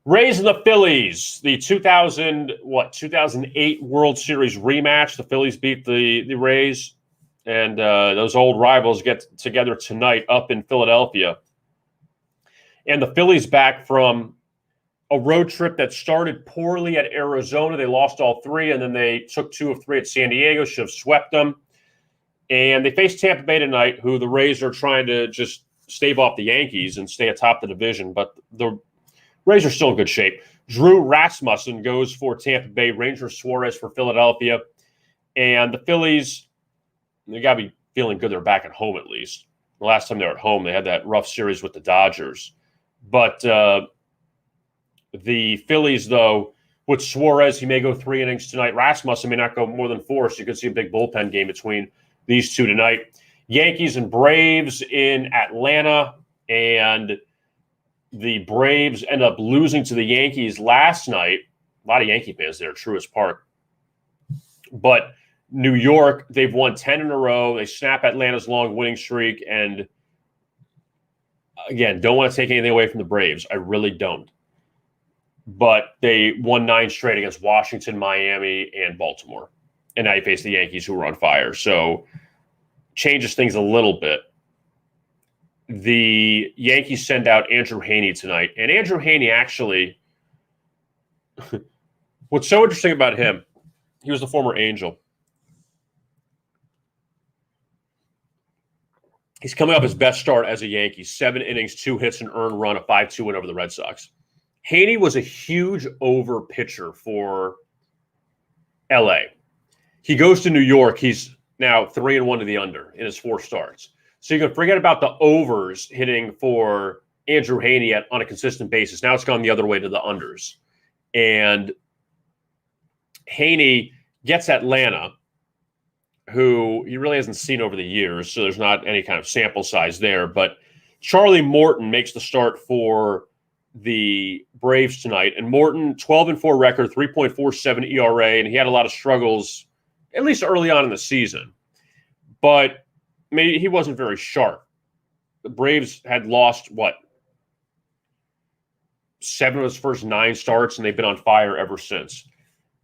A: Rays and the Phillies, the 2008 World Series rematch. The Phillies beat the Rays, and those old rivals get together tonight up in Philadelphia. And the Phillies back from a road trip that started poorly at Arizona. They lost all 3, and then they took 2 of 3 at San Diego, should have swept them. And they face Tampa Bay tonight, who the Rays are trying to just stave off the Yankees and stay atop the division. But the Rays are still in good shape. Drew Rasmussen goes for Tampa Bay, Ranger Suarez for Philadelphia. And the Phillies, they got to be feeling good they're back at home at least. The last time they were at home, they had that rough series with the Dodgers. But the Phillies, though, with Suarez, he may go 3 innings tonight. Rasmussen may not go more than 4, so you could see a big bullpen game between these 2 tonight. Yankees and Braves in Atlanta, and the Braves end up losing to the Yankees last night. A lot of Yankee fans there at Truist Park. But New York, they've won 10 in a row. They snap Atlanta's long winning streak. And again, don't want to take anything away from the Braves. I really don't. But they won 9 straight against Washington, Miami, and Baltimore. And now you face the Yankees, who are on fire. So changes things a little bit. The Yankees send out Andrew Heaney tonight. And Andrew Heaney actually, what's so interesting about him, he was the former Angel. He's coming up his best start as a Yankee. 7 innings, 2 hits, an earned run, a 5-2 win over the Red Sox. Heaney was a huge over pitcher for LA. He goes to New York. He's now 3-1 to the under in his 4 starts. So you can forget about the overs hitting for Andrew Heaney on a consistent basis. Now it's gone the other way to the unders. And Heaney gets Atlanta, who he really hasn't seen over the years, so there's not any kind of sample size there. But Charlie Morton makes the start for the Braves tonight. And Morton, 12-4 record, 3.47 ERA, and he had a lot of struggles, at least early on in the season. But maybe he wasn't very sharp. The Braves had lost, 7 of his first 9 starts, and they've been on fire ever since.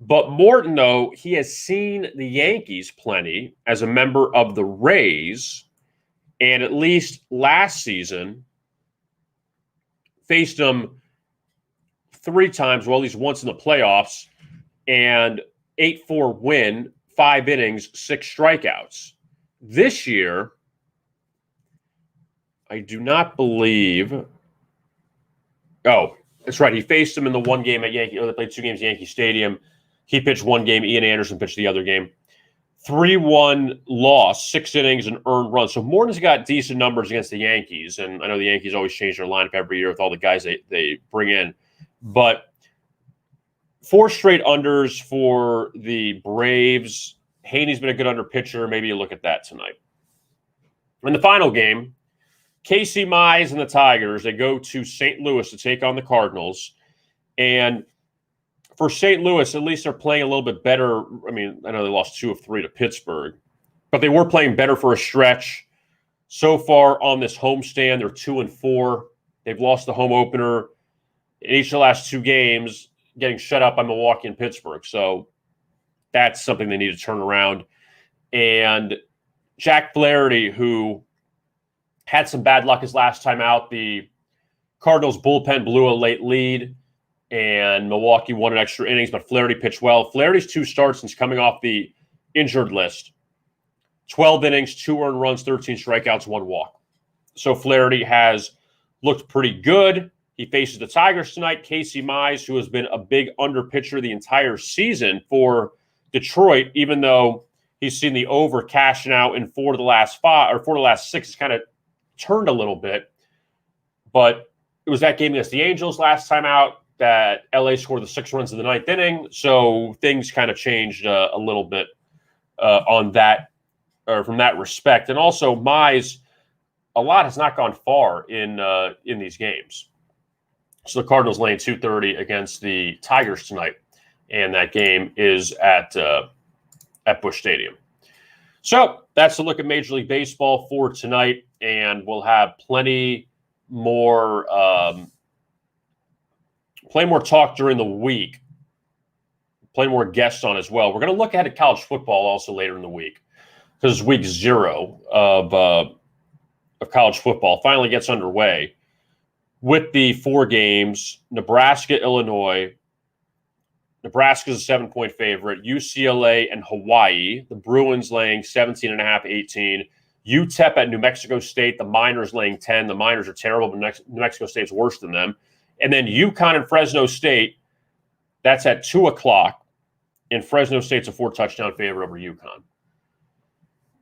A: But Morton, though, he has seen the Yankees plenty as a member of the Rays, and at least last season faced them 3 times, well, at least once in the playoffs, and 8-4 win, 5 innings, 6 strikeouts. This year, I do not believe. Oh, that's right. He faced them in the one game at Yankee. They played 2 games at Yankee Stadium. He pitched 1 game. Ian Anderson pitched the other game. 3-1 loss, 6 innings, and earned runs. So Morton's got decent numbers against the Yankees, and I know the Yankees always change their lineup every year with all the guys they bring in. But 4 straight unders for the Braves. Haney's been a good under pitcher. Maybe you look at that tonight. In the final game, Casey Mize and the Tigers, they go to St. Louis to take on the Cardinals. And for St. Louis, at least they're playing a little bit better. I mean, I know they lost 2 of 3 to Pittsburgh, but they were playing better for a stretch. So far on this homestand, they're 2-4. They've lost the home opener in each of the last 2 games, getting shut out by Milwaukee and Pittsburgh. So that's something they need to turn around. And Jack Flaherty, who had some bad luck his last time out, the Cardinals bullpen blew a late lead, and Milwaukee won an extra innings, but Flaherty pitched well. Flaherty's 2 starts since coming off the injured list. 12 innings, 2 earned runs, 13 strikeouts, 1 walk. So Flaherty has looked pretty good. He faces the Tigers tonight. Casey Mize, who has been a big under pitcher the entire season for Detroit, even though he's seen the over cashing out in 4 of the last 5 or 4 of the last 6, it's kind of turned a little bit. But it was that game against the Angels last time out that LA scored the 6 runs in the 9th inning. So things kind of changed a little bit on that, or from that respect. And also Mize, a lot has not gone far in these games. So the Cardinals laying 230 against the Tigers tonight. And that game is at Busch Stadium. So that's a look at Major League Baseball for tonight. And we'll have plenty more talk during the week. Plenty more guests on as well. We're going to look ahead at college football also later in the week, because week 0 of college football finally gets underway with the 4 games. Nebraska, Illinois. Nebraska's a 7-point favorite. UCLA and Hawaii. The Bruins laying 17.5, 18. UTEP at New Mexico State. The Miners laying 10. The Miners are terrible, but New Mexico State's worse than them. And then UConn and Fresno State. That's at 2 o'clock. And Fresno State's a 4-touchdown favorite over UConn.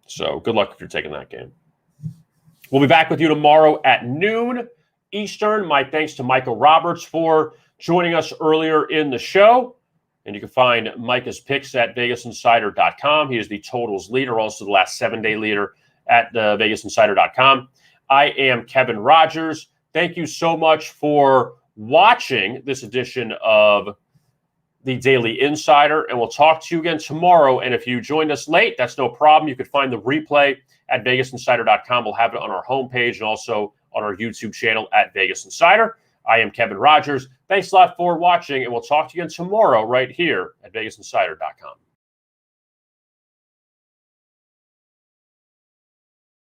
A: So good luck if you're taking that game. We'll be back with you tomorrow at noon Eastern. My thanks to Micah Roberts for joining us earlier in the show. And you can find Micah's picks at VegasInsider.com. He is the totals leader, also the last 7-day leader at VegasInsider.com. I am Kevin Rogers. Thank you so much for watching this edition of the Daily Insider, and we'll talk to you again tomorrow. And if you joined us late, that's no problem. You could find the replay at VegasInsider.com. We'll have it on our homepage and also on our YouTube channel at Vegas Insider. I am Kevin Rogers. Thanks a lot for watching, and we'll talk to you again tomorrow right here at VegasInsider.com.